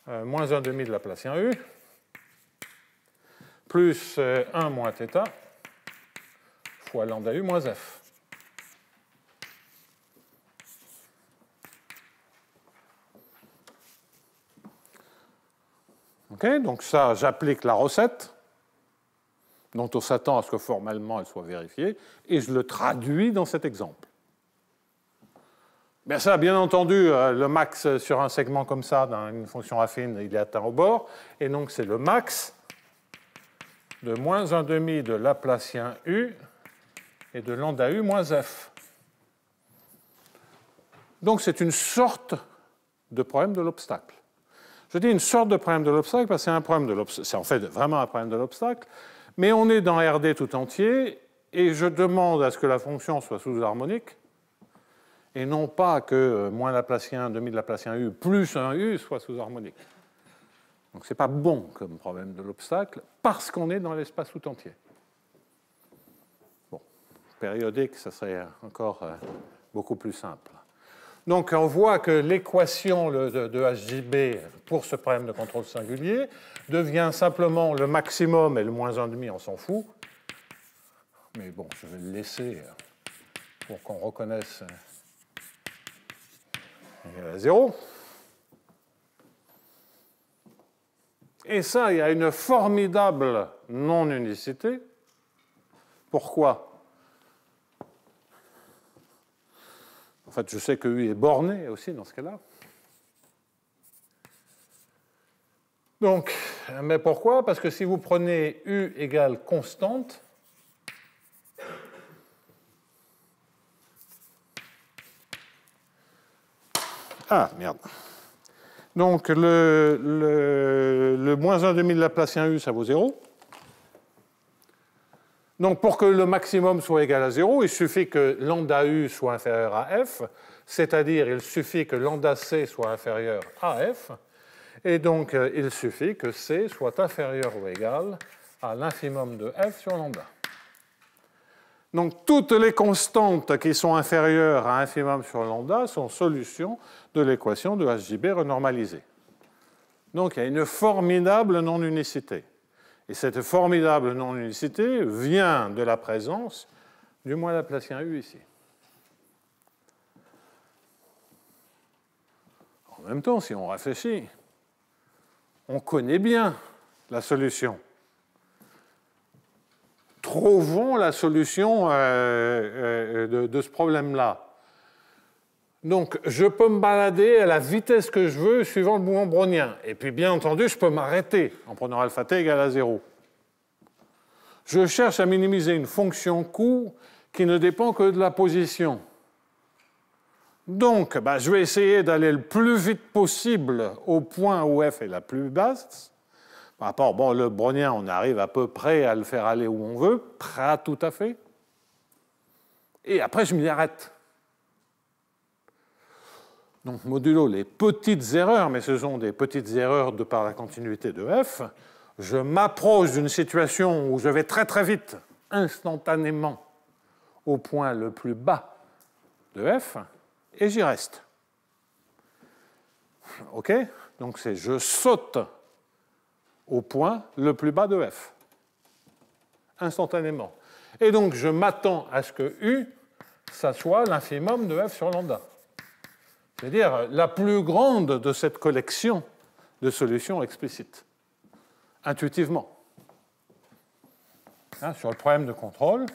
moins 1 demi de Laplacien U, plus 1 moins θ, fois lambda U moins F. Okay, donc ça, j'applique la recette, dont on s'attend à ce que formellement elle soit vérifiée, et je le traduis dans cet exemple. Bien ça, bien entendu, le max sur un segment comme ça, dans une fonction affine, il est atteint au bord, et donc c'est le max de moins 1 demi de Laplacien U et de lambda U moins F. Donc c'est une sorte de problème de l'obstacle. Je dis une sorte de problème de l'obstacle parce que c'est un problème de l'obstacle. C'est en fait vraiment un problème de l'obstacle, mais on est dans RD tout entier et je demande à ce que la fonction soit sous-harmonique et non pas que moins Laplacien, un demi de Laplacien U plus un U soit sous-harmonique. Donc ce n'est pas bon comme problème de l'obstacle parce qu'on est dans l'espace tout entier. Bon, périodique, ça serait encore beaucoup plus simple. Donc on voit que l'équation de HJB pour ce problème de contrôle singulier devient simplement le maximum et le moins 1,5, on s'en fout. Mais bon, je vais le laisser pour qu'on reconnaisse égal à 0. Et ça, il y a une formidable non-unicité. Pourquoi ? En fait, je sais que U est borné aussi dans ce cas-là. Donc, mais pourquoi ? Parce que si vous prenez U égale constante, ah, merde. Donc, le moins 1 demi de Laplacien U, ça vaut 0. Donc, pour que le maximum soit égal à 0, il suffit que lambda U soit inférieur à F, c'est-à-dire il suffit que lambda C soit inférieur à F, et donc il suffit que C soit inférieur ou égal à l'infimum de F sur lambda. Donc, toutes les constantes qui sont inférieures à infimum sur lambda sont solutions de l'équation de HJB renormalisée. Donc, il y a une formidable non-unicité. Et cette formidable non-unicité vient de la présence du moins Laplacien U ici. En même temps, si on réfléchit, on connaît bien la solution. Trouvons la solution de ce problème-là. Donc, je peux me balader à la vitesse que je veux suivant le mouvement brownien. Et puis, bien entendu, je peux m'arrêter en prenant alpha t égale à 0. Je cherche à minimiser une fonction coût qui ne dépend que de la position. Donc, je vais essayer d'aller le plus vite possible au point où f est la plus basse. Par rapport, bon, le brownien, on arrive à peu près à le faire aller où on veut, pas tout à fait. Et après, je m'y arrête. Donc, modulo les petites erreurs, mais ce sont des petites erreurs de par la continuité de f, je m'approche d'une situation où je vais très très vite, instantanément, au point le plus bas de f, et j'y reste. OK ? Donc, c'est je saute au point le plus bas de f, instantanément. Et donc, je m'attends à ce que U, ça soit l'infimum de f sur lambda. C'est-à-dire la plus grande de cette collection de solutions explicites, intuitivement. Sur le problème de contrôle,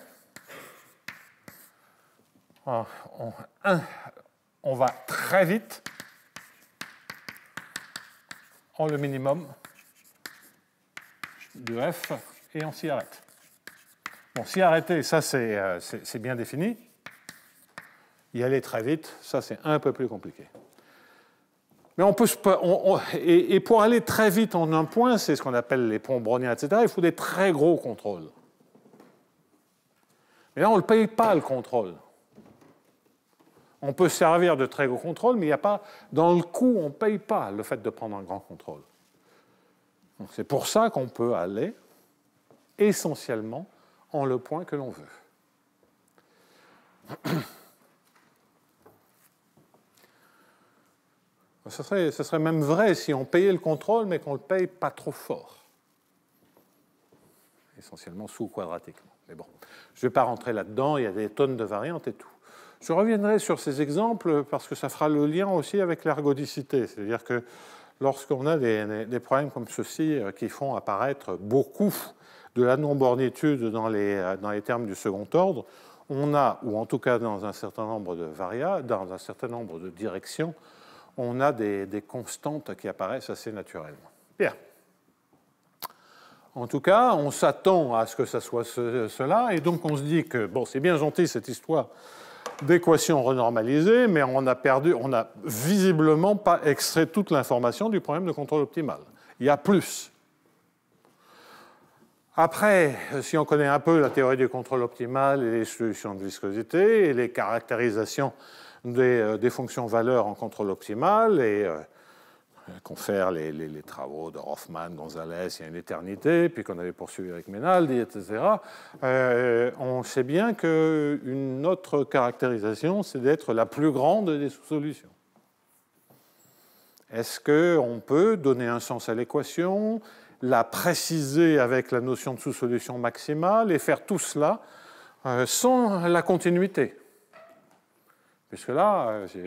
on va très vite en le minimum de f et on s'y arrête. Bon, s'y arrêter, ça c'est bien défini. Y aller très vite, ça c'est un peu plus compliqué. Mais on peut et pour aller très vite en un point, c'est ce qu'on appelle les ponts browniens, etc., il faut des très gros contrôles. Mais là, on ne le paye pas, le contrôle. On peut servir de très gros contrôle, mais il n'y a pas, dans le coût, on ne paye pas le fait de prendre un grand contrôle. Donc c'est pour ça qu'on peut aller essentiellement en le point que l'on veut. Ce serait même vrai si on payait le contrôle, mais qu'on ne le paye pas trop fort. Essentiellement sous-quadratiquement. Mais bon, je ne vais pas rentrer là-dedans, il y a des tonnes de variantes et tout. Je reviendrai sur ces exemples parce que ça fera le lien aussi avec l'ergodicité. C'est-à-dire que lorsqu'on a des problèmes comme ceux-ci qui font apparaître beaucoup de la non-bornitude dans les termes du second ordre, on a, ou en tout cas dans un certain nombre de variables, dans un certain nombre de directions, on a des constantes qui apparaissent assez naturellement. Bien. En tout cas, on s'attend à ce que ça soit cela, et donc on se dit que, bon, c'est bien gentil cette histoire d'équation renormalisée, mais on n'a visiblement pas extrait toute l'information du problème de contrôle optimal. Il y a plus. Après, si on connaît un peu la théorie du contrôle optimal et les solutions de viscosité et les caractérisations des fonctions valeurs en contrôle optimal, et qu'on fait les travaux de Hoffman, Gonzalez il y a une éternité, puis qu'on avait poursuivi avec Menaldi, etc., on sait bien qu'une autre caractérisation, c'est d'être la plus grande des sous-solutions. Est-ce qu'on peut donner un sens à l'équation, la préciser avec la notion de sous-solution maximale et faire tout cela sans la continuité? Puisque là, je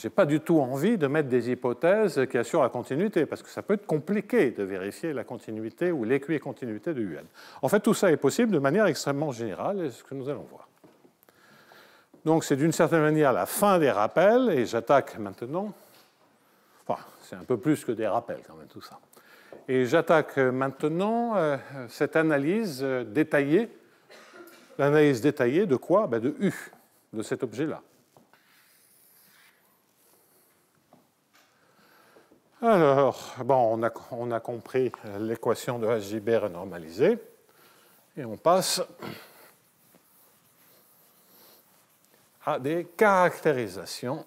n'ai pas du tout envie de mettre des hypothèses qui assurent la continuité, parce que ça peut être compliqué de vérifier la continuité ou l'équicontinuité de UN. En fait, tout ça est possible de manière extrêmement générale, et c'est ce que nous allons voir. Donc, c'est d'une certaine manière la fin des rappels, et j'attaque maintenant. Enfin, c'est un peu plus que des rappels, quand même, tout ça. Et j'attaque maintenant cette analyse détaillée. L'analyse détaillée de quoi? De U, de cet objet-là. Alors, bon, on a compris l'équation de HJB renormalisée, et on passe à des caractérisations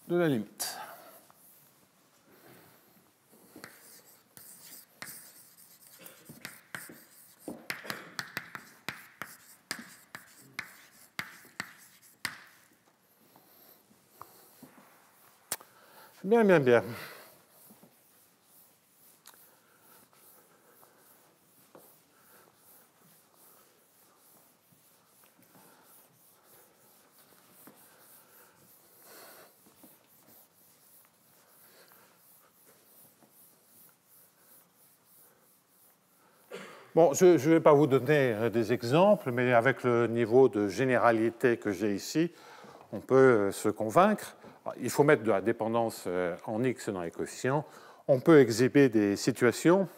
de la limite. Bien, bien, bien. Bon, je ne vais pas vous donner des exemples, mais avec le niveau de généralité que j'ai ici, on peut se convaincre. Il faut mettre de la dépendance en X dans les coefficients. On peut exhiber des situations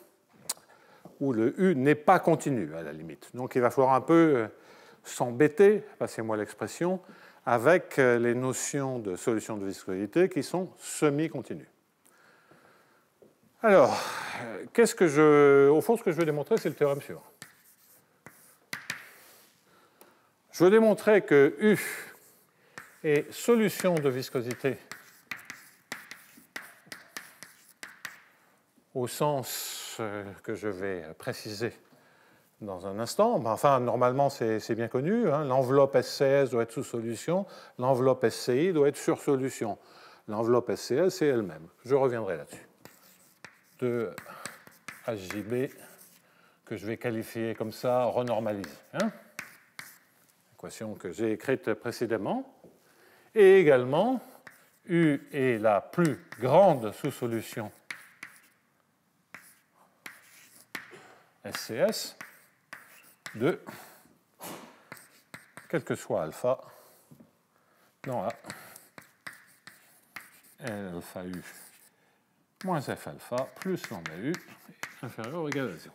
où le U n'est pas continu, à la limite. Donc il va falloir un peu s'embêter, passez-moi l'expression, avec les notions de solution de viscosité qui sont semi-continues. Alors, au fond, ce que je veux démontrer, c'est le théorème suivant. Je veux démontrer que U est solution de viscosité au sens que je vais préciser dans un instant. Enfin, normalement, c'est bien connu. L'enveloppe SCS doit être sous solution, l'enveloppe SCI doit être sur solution. L'enveloppe SCS, c'est elle-même. Je reviendrai là-dessus. De HJB, que je vais qualifier comme ça, renormalisée. Équation que j'ai écrite précédemment. Et également, U est la plus grande sous-solution SCS de, quel que soit alpha, dans A, L alpha U moins F alpha plus lambda U inférieur ou égal à 0.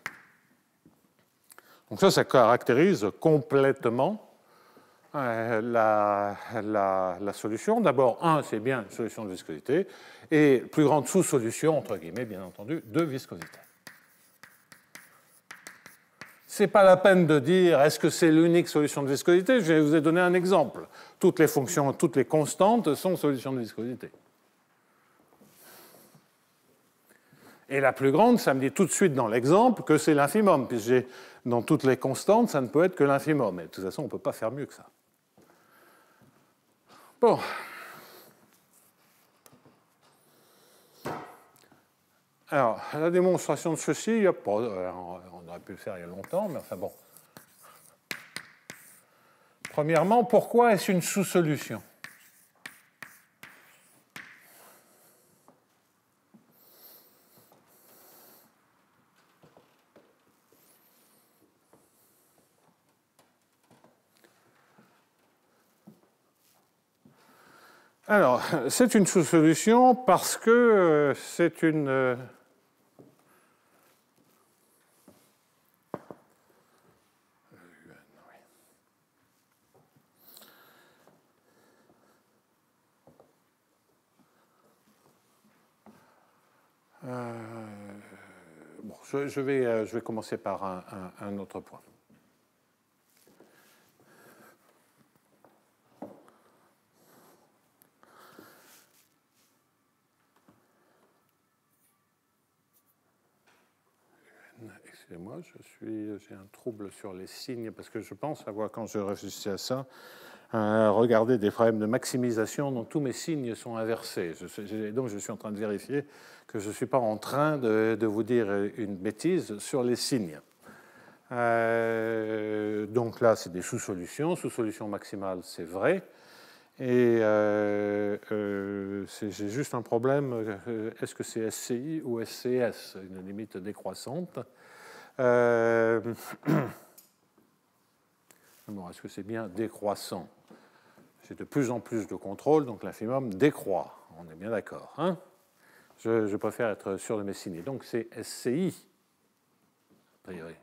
Donc ça caractérise complètement la solution. D'abord, 1, c'est bien une solution de viscosité, et plus grande sous-solution, entre guillemets, bien entendu, de viscosité. Ce n'est pas la peine de dire est-ce que c'est l'unique solution de viscosité. Je vous ai donné un exemple. Toutes les fonctions, toutes les constantes sont solutions de viscosité. Et la plus grande, ça me dit tout de suite dans l'exemple que c'est l'infimum, puisque dans toutes les constantes, ça ne peut être que l'infimum. Et de toute façon, on ne peut pas faire mieux que ça. Bon. Alors, la démonstration de ceci, il y a pas, on aurait pu le faire il y a longtemps, mais enfin bon. Premièrement, pourquoi est-ce une sous-solution? Alors, c'est une sous-solution parce que c'est une... bon, je vais commencer par un autre point. Excusez-moi, j'ai un trouble sur les signes parce que je pense avoir, quand je réfléchissais à ça, regarder des problèmes de maximisation dont tous mes signes sont inversés. Donc je suis en train de vérifier que je ne suis pas en train de vous dire une bêtise sur les signes. Donc là, c'est des sous-solutions. Sous-solution maximale, c'est vrai. Et j'ai juste un problème. Est-ce que c'est SCI ou SCS, une limite décroissante? Bon, est-ce que c'est bien décroissant? J'ai de plus en plus de contrôle, donc l'infimum décroît. On est bien d'accord. Hein, je préfère être sûr de mes signes. Donc c'est SCI, a priori.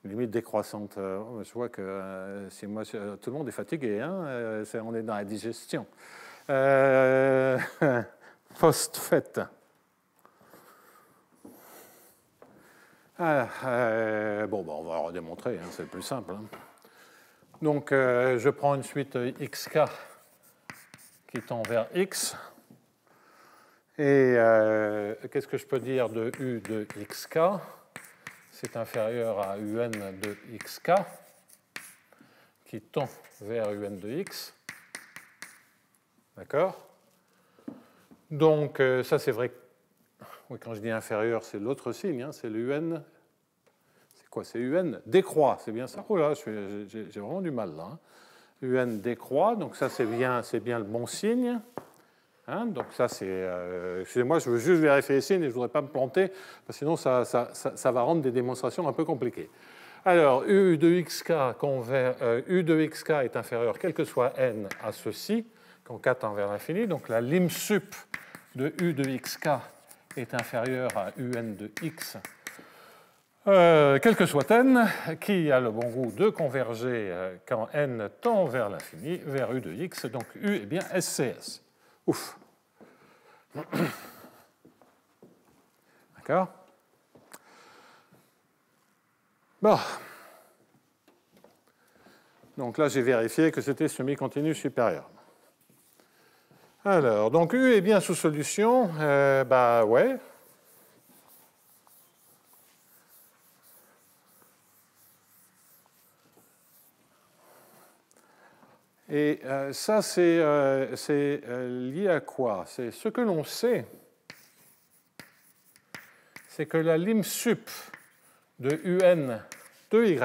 Une limite décroissante. Je vois que si moi, tout le monde est fatigué. Hein, on est dans la digestion. Post-fait. Bon, on va redémontrer, hein, c'est le plus simple. Hein. Donc, je prends une suite xk qui tend vers x. Et qu'est-ce que je peux dire de u de xk? C'est inférieur à un de xk qui tend vers un de x. D'accord? Donc, ça, c'est vrai. Oui, quand je dis inférieur, c'est l'autre signe, hein, c'est le un. C'est quoi? C'est un décroît, c'est bien ça? Oh là, j'ai vraiment du mal là. Hein. Un décroît, donc ça c'est bien le bon signe. Hein, donc ça c'est... excusez-moi, je veux juste vérifier les signes et je ne voudrais pas me planter, parce que sinon ça va rendre des démonstrations un peu compliquées. Alors, u de xk, u de xk est inférieur, quel que soit n, à ceci, quand k tend vers l'infini. Donc la lim sup de u de xk est inférieur à un de x, quel que soit n, qui a le bon goût de converger quand n tend vers l'infini, vers u de x. Donc u est bien SCS. Ouf. D'accord? Bon. Donc là, j'ai vérifié que c'était semi-continu supérieur. Alors, donc U est bien sous solution. Bah ouais. Et ça, c'est lié à quoi? C'est ce que l'on sait, c'est que la lim sup de un de y,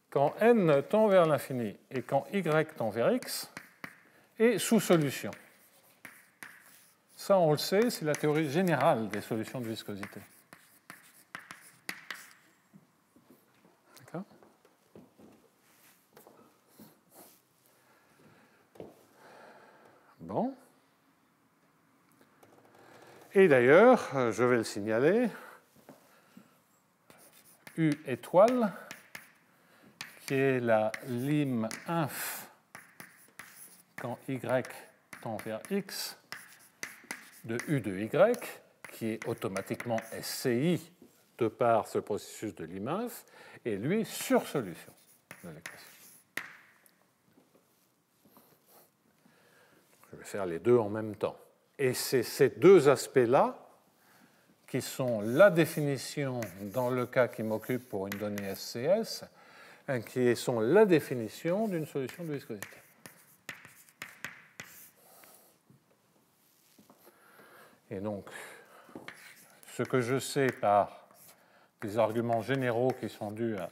quand n tend vers l'infini et quand y tend vers x, est sous solution. Ça, on le sait, c'est la théorie générale des solutions de viscosité. D'accord? Bon. Et d'ailleurs, je vais le signaler, U étoile, qui est la lim inf quand y tend vers x, de U de y, qui est automatiquement SCI de par ce processus de lim inf, et lui sur solution de l'équation. Je vais faire les deux en même temps. Et c'est ces deux aspects-là qui sont la définition dans le cas qui m'occupe pour une donnée SCS, qui sont la définition d'une solution de viscosité. Et donc, ce que je sais par des arguments généraux qui sont dus à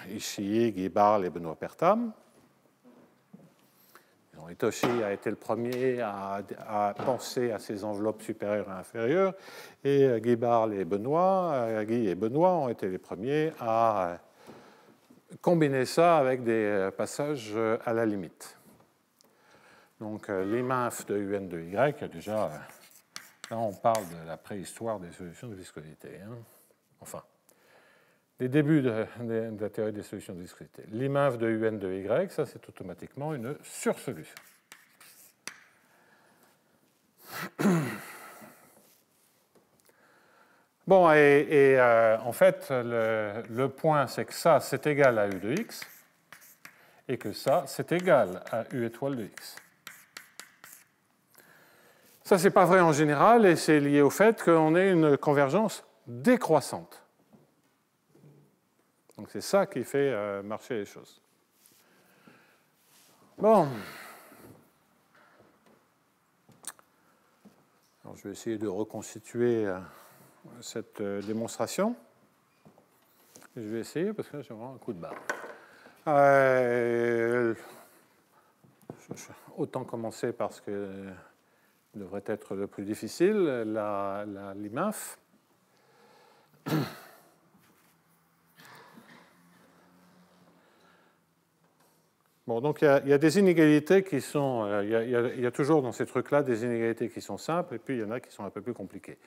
Ishii, Guy Barle et Benoît Pertam. Hitoshi a été le premier à penser à ces enveloppes supérieures et inférieures, et Guy Barle et Guy et Benoît ont été les premiers à combiner ça avec des passages à la limite. Donc l'IMAF de UN de Y, déjà, là on parle de la préhistoire des solutions de viscosité. Hein. Enfin, des débuts de la théorie des solutions de viscosité. L'IMAF de UN de Y, ça c'est automatiquement une sursolution. Bon, en fait, le point, c'est que ça, c'est égal à U de X, et que ça, c'est égal à U étoile de X. Ça, c'est pas vrai en général, et c'est lié au fait qu'on ait une convergence décroissante. Donc c'est ça qui fait marcher les choses. Bon. Alors, je vais essayer de reconstituer cette démonstration. Je vais essayer parce que j'ai vraiment un coup de barre. Autant commencer par ce que devrait être le plus difficile, l'IMAF. Bon, donc il y a des inégalités qui sont... Il y a toujours dans ces trucs-là des inégalités qui sont simples, et puis il y en a qui sont un peu plus compliquées.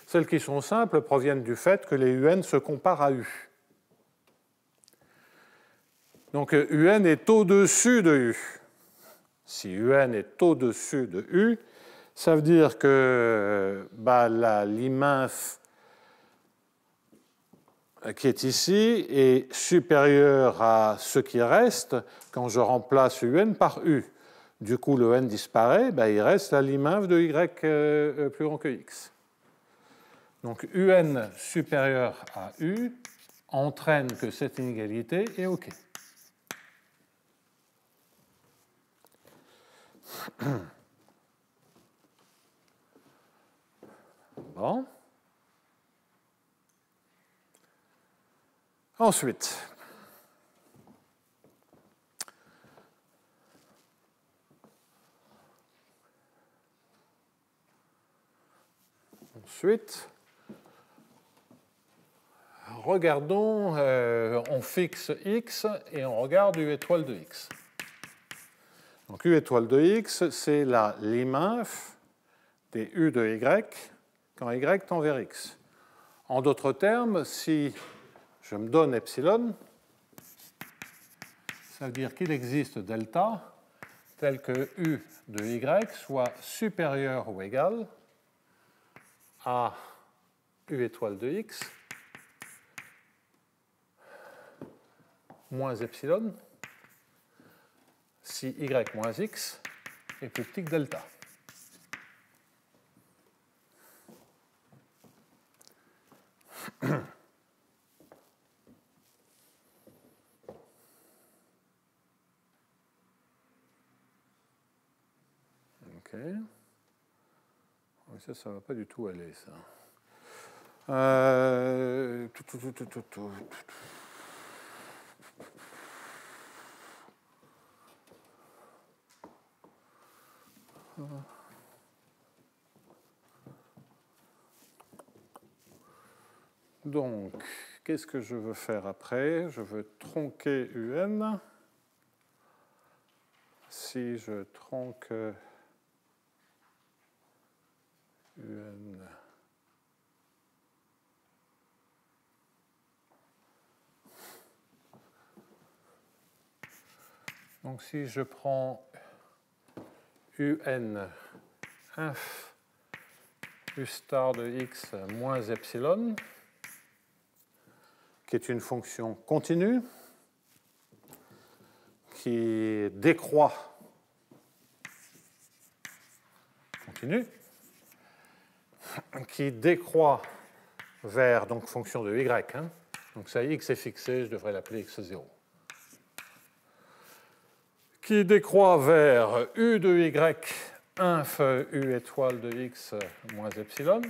Celles qui sont simples proviennent du fait que les UN se comparent à U. Donc UN est au-dessus de U. Si UN est au-dessus de U, ça veut dire que l'IMAF qui est ici est supérieur à ce qui reste quand je remplace UN par U. Du coup, le N disparaît, il reste la l'IMAF de Y plus grand que X. Donc UN supérieur à U entraîne que cette inégalité est OK. Bon. Ensuite, regardons, on fixe X et on regarde U étoile de X. Donc U étoile de X, c'est la l'IMAF des U de Y quand Y tend vers X. En d'autres termes, si je me donne epsilon, ça veut dire qu'il existe delta tel que U de Y soit supérieur ou égal à U étoile de X moins epsilon si Y moins X est plus petit que delta. OK. Ça ne va pas du tout aller, ça. Donc, qu'est-ce que je veux faire après? Je veux tronquer UN. Si je tronque UN, donc si je prends UN inf U star de X moins epsilon, qui est une fonction continue, qui décroît continue, qui décroît vers donc fonction de Y. Hein. Donc ça, X est fixé, je devrais l'appeler X0. qui décroît vers U de Y inf U étoile de X moins epsilon.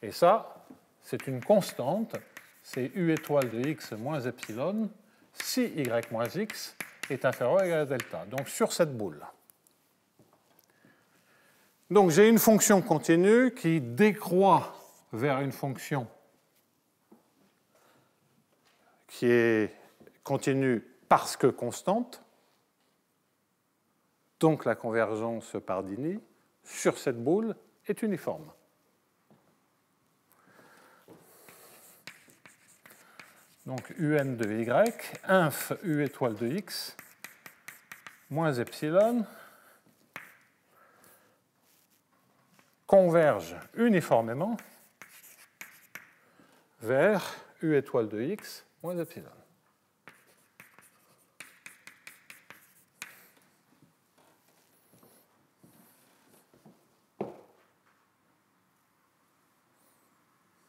Et ça, c'est une constante, c'est U étoile de X moins epsilon si Y moins X est inférieur ou égal à delta. Donc sur cette boule. Donc j'ai une fonction continue qui décroît vers une fonction qui est continue parce que constante. Donc la convergence par Dini sur cette boule est uniforme. Donc UN de Y, inf U étoile de X, moins epsilon, converge uniformément vers U étoile de X, moins epsilon.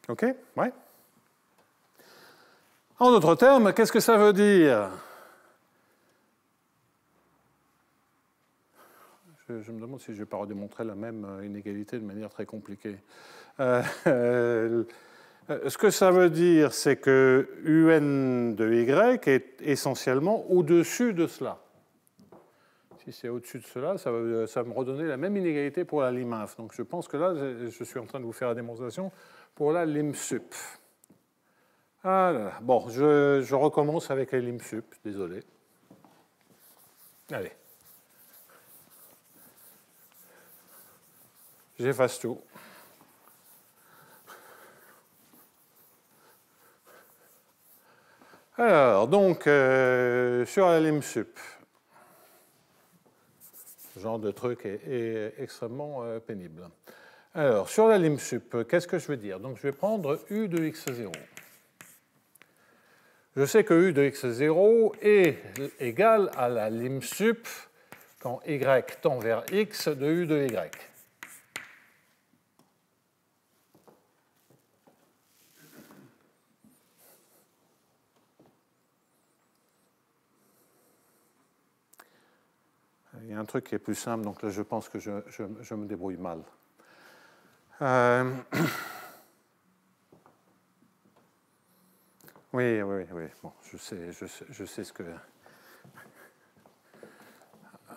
OK? Ouais. En d'autres termes, qu'est-ce que ça veut dire? Je me demande si je ne vais pas redémontrer la même inégalité de manière très compliquée. Ce que ça veut dire, c'est que UN de Y est essentiellement au-dessus de cela. Si c'est au-dessus de cela, ça va me redonner la même inégalité pour la lim inf. Donc je pense que là, je suis en train de vous faire la démonstration pour la lim sup. Ah là là. Bon, je recommence avec les lim sup, désolé. Allez. J'efface tout. Alors, donc, sur la lim sup, ce genre de truc est extrêmement pénible. Alors, sur la lim sup, qu'est-ce que je veux dire? Donc, je vais prendre U de x0. Je sais que U de x0 est égal à la lim sup quand y tend vers x de U de y. Il y a un truc qui est plus simple, donc là je pense que je me débrouille mal. Oui. Bon, je sais ce que.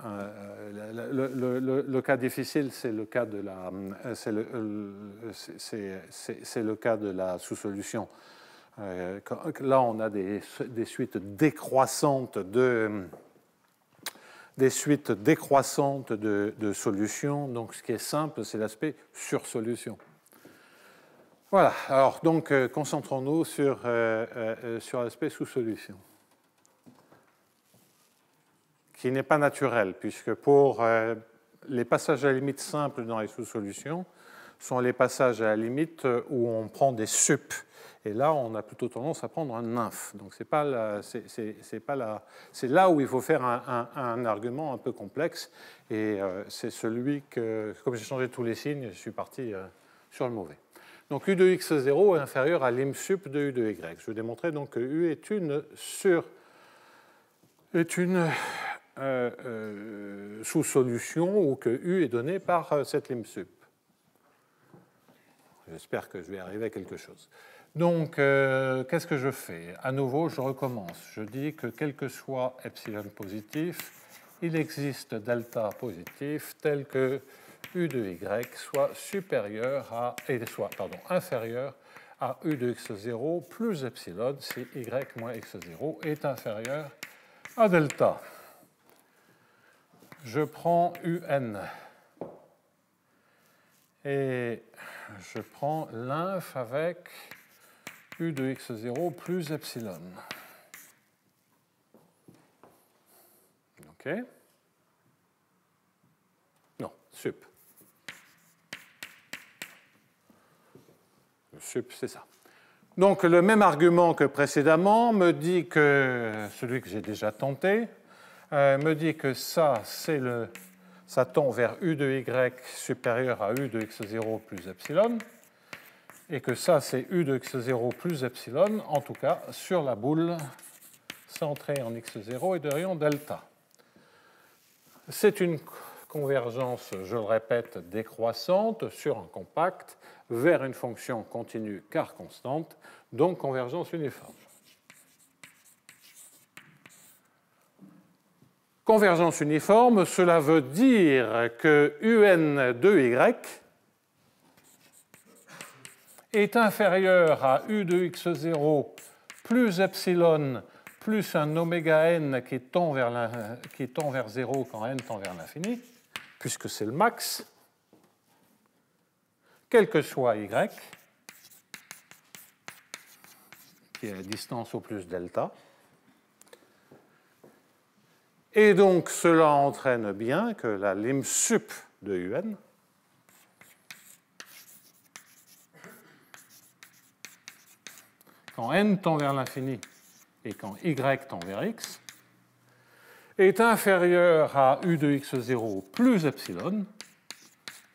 Le cas difficile, c'est le cas de la. C'est le cas de la sous-solution. Là, on a des suites décroissantes de. Des suites décroissantes de solutions. Donc, ce qui est simple, c'est l'aspect sur-solution. Voilà. Alors, donc, concentrons-nous sur l'aspect sous-solution, qui n'est pas naturel, puisque pour les passages à la limite simples dans les sous-solutions sont les passages à la limite où on prend des sup. Et là, on a plutôt tendance à prendre un inf. Donc, c'est là où il faut faire un argument un peu complexe. Et c'est celui que, comme j'ai changé tous les signes, je suis parti sur le mauvais. Donc, U de x0 est inférieur à lim sup de U de y. Je vais démontrer donc que U est une sous-solution ou que U est donné par cette lim sup. J'espère que je vais arriver à quelque chose. Donc, qu'est-ce que je fais? À nouveau, je recommence. Je dis que quel que soit epsilon positif, il existe delta positif tel que U de y soit inférieur à U de x0 plus epsilon si y moins x0 est inférieur à delta. Je prends UN et je prends l'inf avec U de x0 plus epsilon. OK? Non, sup. Le sup, c'est ça. Donc, le même argument que précédemment me dit que, celui que j'ai déjà tenté, me dit que ça tend vers U de y supérieur à U de x0 plus epsilon, et que ça, c'est U de x0 plus epsilon, en tout cas, sur la boule centré en x0 et de rayon delta. C'est une convergence, je le répète, décroissante sur un compact vers une fonction continue car constante, donc convergence uniforme. Convergence uniforme, cela veut dire que UN de Y est inférieur à U de x0 plus epsilon plus un oméga n qui tend vers 0 quand n tend vers l'infini, puisque c'est le max, quel que soit y, qui est la distance au plus delta. Et donc cela entraîne bien que la lim sup de UN quand n tend vers l'infini et quand y tend vers x, est inférieur à u de x0 plus epsilon,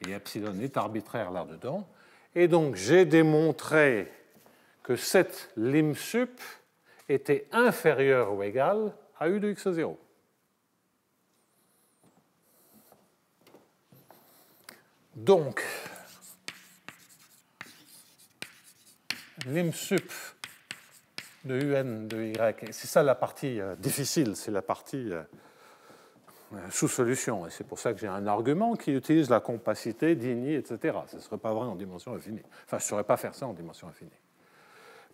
et epsilon est arbitraire là-dedans, et donc j'ai démontré que cette lim sup était inférieure ou égale à u de x0. Donc, lim sup de UN de Y, c'est ça la partie difficile, c'est la partie sous solution. Et c'est pour ça que j'ai un argument qui utilise la compacité d'Igny, etc. Ce ne serait pas vrai en dimension infinie. Enfin, je ne saurais pas faire ça en dimension infinie.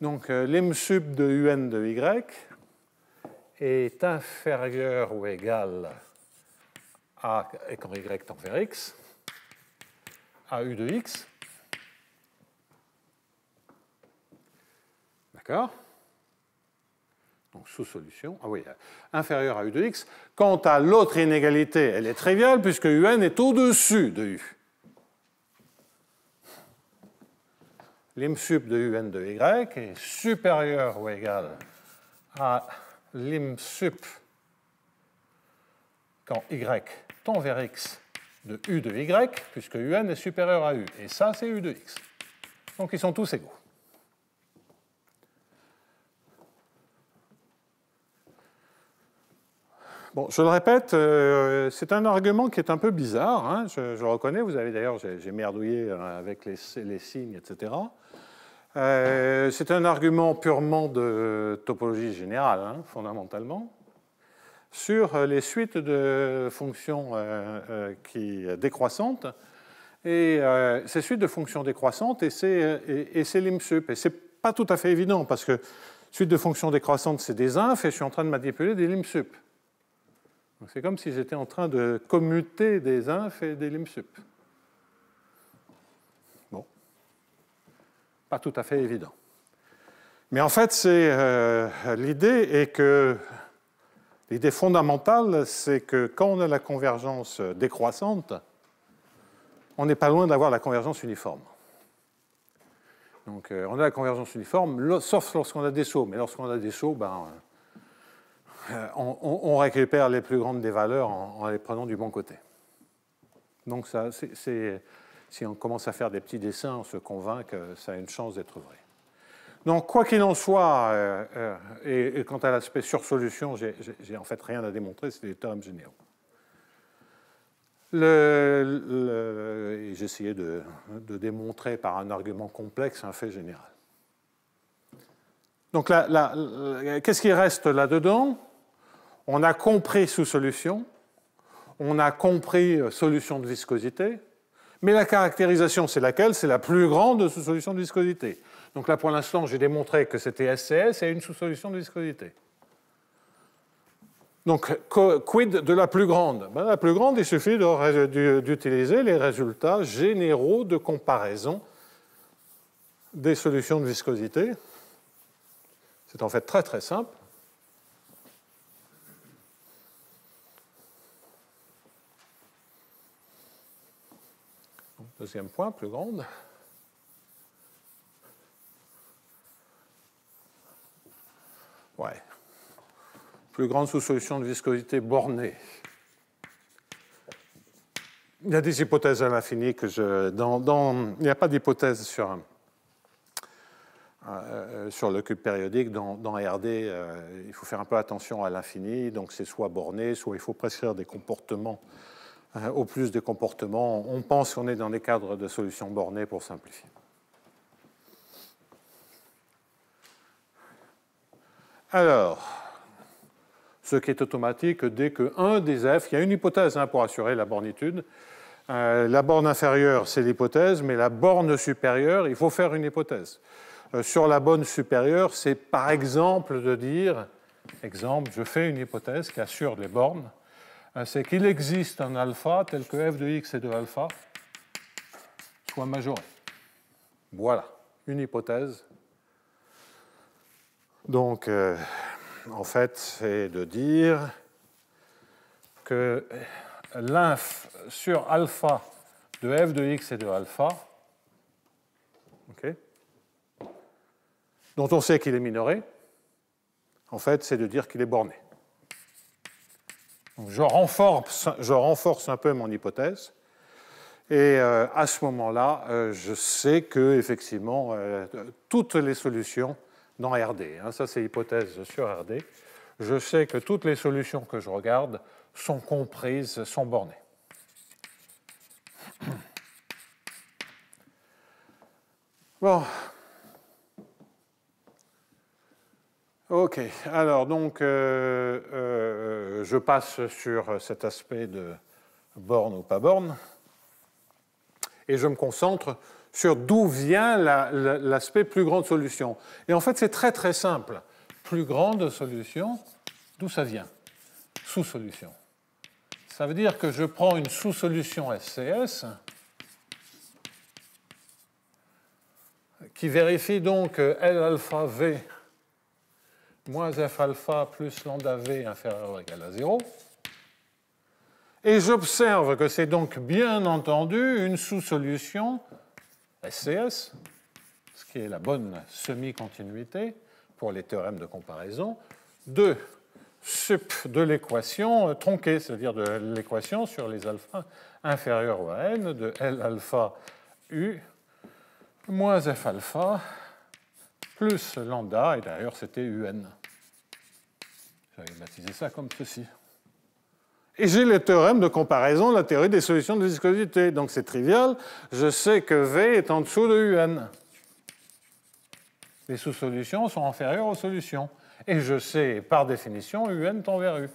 Donc, lim sup de UN de Y est inférieur ou égal à, et quand Y tend vers X, à U de X. D'accord ? Donc, sous-solution, ah oui, inférieur à U de X. Quant à l'autre inégalité, elle est triviale puisque UN est au-dessus de U. Lim sup de UN de Y est supérieur ou égal à lim sup quand Y tend vers X de U de Y, puisque UN est supérieur à U. Et ça, c'est U de X. Donc, ils sont tous égaux. Bon, je le répète, c'est un argument qui est un peu bizarre, hein, je le reconnais, vous avez d'ailleurs, j'ai merdouillé avec les signes, etc. C'est un argument purement de topologie générale, hein, fondamentalement, sur les suites de fonctions décroissantes, et ces suites de fonctions décroissantes, et c'est lim sup. Et c'est pas tout à fait évident, parce que suite de fonctions décroissantes, c'est des infs, et je suis en train de manipuler des lim sup. C'est comme si j'étais en train de commuter des infs et des lim sup. Bon. Pas tout à fait évident. Mais en fait, l'idée fondamentale, c'est que quand on a la convergence décroissante, on n'est pas loin d'avoir la convergence uniforme. Donc, on a la convergence uniforme, sauf lorsqu'on a des sauts. Mais lorsqu'on a des sauts, on récupère les plus grandes des valeurs en les prenant du bon côté. Donc, ça, si on commence à faire des petits dessins, on se convainc que ça a une chance d'être vrai. Donc, quoi qu'il en soit, et quant à l'aspect sur-solution, j'ai en fait rien à démontrer, c'est des théorèmes généraux. J'ai essayé de démontrer par un argument complexe un fait général. Donc, qu'est-ce qui reste là-dedans ? On a compris sous-solution, on a compris solution de viscosité, mais la caractérisation, c'est laquelle ? C'est la plus grande sous-solution de viscosité. Donc là, pour l'instant, j'ai démontré que c'était SCS et une sous-solution de viscosité. Donc, quid de la plus grande ? La plus grande, il suffit d'utiliser les résultats généraux de comparaison des solutions de viscosité. C'est en fait très très simple. Deuxième point, plus grande. Ouais. Plus grande sous-solution de viscosité bornée. Il y a des hypothèses à l'infini que il n'y a pas d'hypothèse sur sur le cube périodique dans RD, il faut faire un peu attention à l'infini, donc c'est soit borné, soit il faut prescrire des comportements, au plus des comportements. On pense qu'on est dans des cadres de solutions bornées pour simplifier. Alors, ce qui est automatique dès que 1 des f, il y a une hypothèse pour assurer la bornitude. La borne inférieure, c'est l'hypothèse, mais la borne supérieure, il faut faire une hypothèse. Sur la borne supérieure, c'est par exemple de dire, je fais une hypothèse qui assure les bornes, c'est qu'il existe un alpha tel que f de x et de alpha soit majoré. Voilà, une hypothèse. Donc, en fait, c'est de dire que l'inf sur alpha de f de x et de alpha, dont on sait qu'il est minoré, en fait, c'est de dire qu'il est borné. Donc, je renforce un peu mon hypothèse, et à ce moment-là, je sais que, effectivement, toutes les solutions dans RD, ça c'est hypothèse sur RD, je sais que toutes les solutions que je regarde sont comprises, sont bornées. Bon. OK. Alors, donc, je passe sur cet aspect de borne ou pas borne, et je me concentre sur d'où vient l'aspect plus grande solution. Et en fait, c'est très, très simple. Plus grande solution, d'où ça vient? Sous-solution. Ça veut dire que je prends une sous-solution SCS qui vérifie donc L alpha V moins F alpha plus lambda V inférieur ou égal à 0. Et j'observe que c'est donc bien entendu une sous-solution SCS, ce qui est la bonne semi-continuité pour les théorèmes de comparaison, de sup de l'équation tronquée, c'est-à-dire de l'équation sur les alphas inférieurs ou à n de L alpha U moins F alpha plus lambda, et d'ailleurs c'était UN. J'avais baptisé ça comme ceci. Et j'ai le théorème de comparaison, la théorie des solutions de viscosité. Donc c'est trivial, je sais que V est en dessous de UN. Les sous-solutions sont inférieures aux solutions. Et je sais, par définition, UN tend vers U.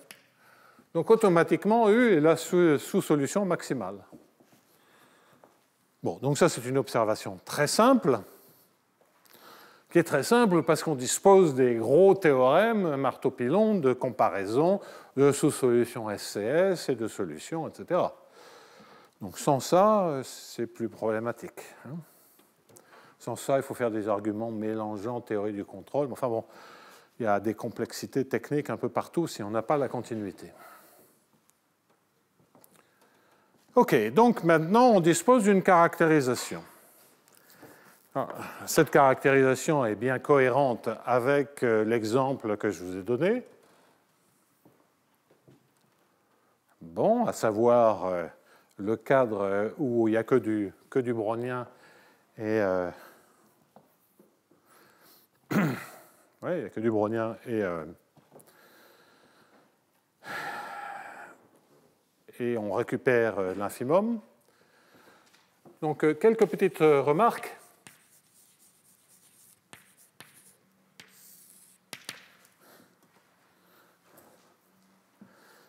Donc automatiquement, U est la sous-solution maximale. Bon, donc ça c'est une observation très simple, qui est très simple parce qu'on dispose des gros théorèmes marteau-pilon de comparaison de sous-solutions SCS et de solutions, etc. Donc sans ça, c'est plus problématique. Sans ça, il faut faire des arguments mélangeant théorie du contrôle. Enfin bon, il y a des complexités techniques un peu partout si on n'a pas la continuité. OK, donc maintenant, on dispose d'une caractérisation. Cette caractérisation est bien cohérente avec l'exemple que je vous ai donné. Bon, à savoir le cadre où il n'y a que du brownien et oui, il n'y a que du brownien et on récupère l'infimum. Donc, quelques petites remarques.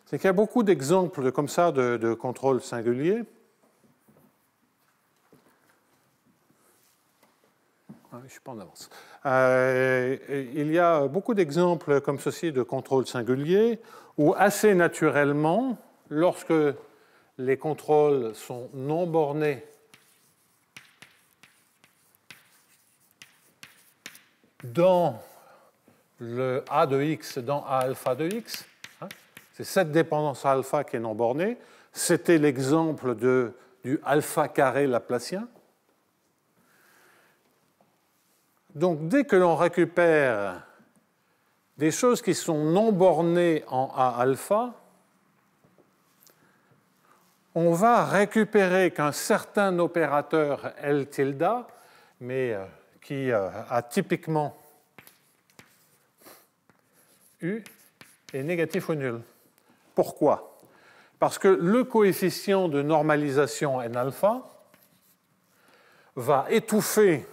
C'est qu'il y a beaucoup d'exemples comme ça de contrôle singulier. Je ne suis pas en avance. Il y a beaucoup d'exemples comme ceci de contrôle singulier où assez naturellement, lorsque les contrôles sont non bornés dans le A de x, dans A alpha de x, c'est cette dépendance à alpha qui est non bornée. C'était l'exemple du alpha carré laplacien. Donc, dès que l'on récupère des choses qui sont non bornées en A alpha, on va récupérer qu'un certain opérateur L tilde, mais qui a typiquement U est négatif ou nul. Pourquoi? Parce que le coefficient de normalisation n alpha va étouffer,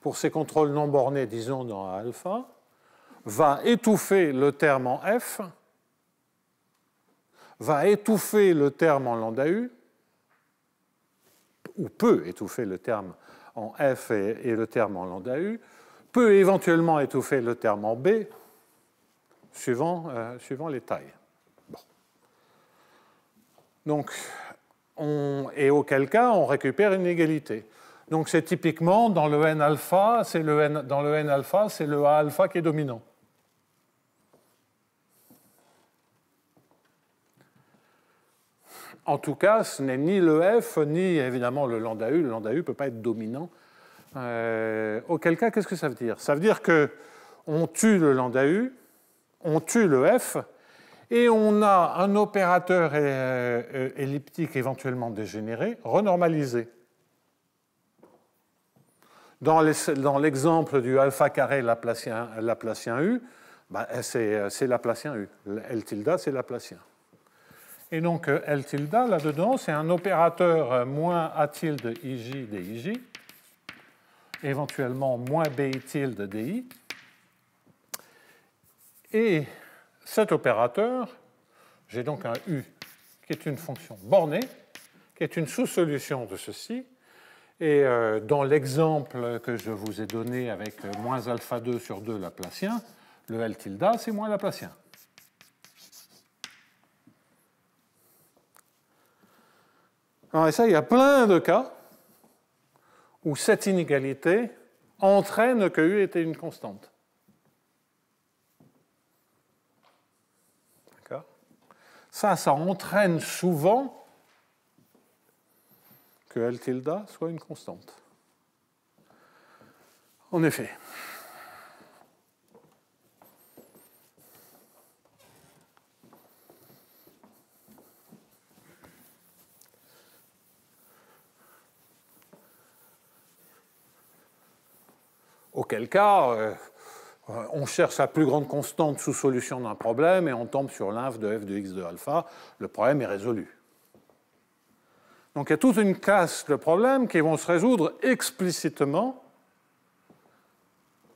pour ces contrôles non bornés, disons dans alpha, va étouffer le terme en F, va étouffer le terme en lambda U, ou peut étouffer le terme en F et le terme en lambda U, peut éventuellement étouffer le terme en B, suivant les tailles. Bon. Donc, et auquel cas, on récupère une égalité. Donc, c'est typiquement, dans le N alpha, dans le N alpha, c'est le A alpha qui est dominant. En tout cas, ce n'est ni le F, ni évidemment le lambda U. Le lambda U ne peut pas être dominant. Auquel cas, qu'est-ce que ça veut dire? Ça veut dire qu'on tue le lambda U, on tue le F, et on a un opérateur elliptique éventuellement dégénéré, renormalisé. Dans l'exemple du alpha carré laplacien U, c'est laplacien U. L tilde, c'est laplacien. Et donc L tilde, là-dedans, c'est un opérateur moins A tilde IJ DIJ, éventuellement moins BI tilde DI. Et cet opérateur, j'ai donc un U qui est une fonction bornée, qui est une sous-solution de ceci. Et dans l'exemple que je vous ai donné avec moins alpha 2 sur 2 laplacien, le L tilde, c'est moins laplacien. Alors, et ça, il y a plein de cas où cette inégalité entraîne que U était une constante. D'accord? Ça entraîne souvent que L tilde soit une constante. En effet. Auquel cas, on cherche la plus grande constante sous solution d'un problème et on tombe sur l'inf de f de x de alpha. Le problème est résolu. Donc il y a toute une classe de problèmes qui vont se résoudre explicitement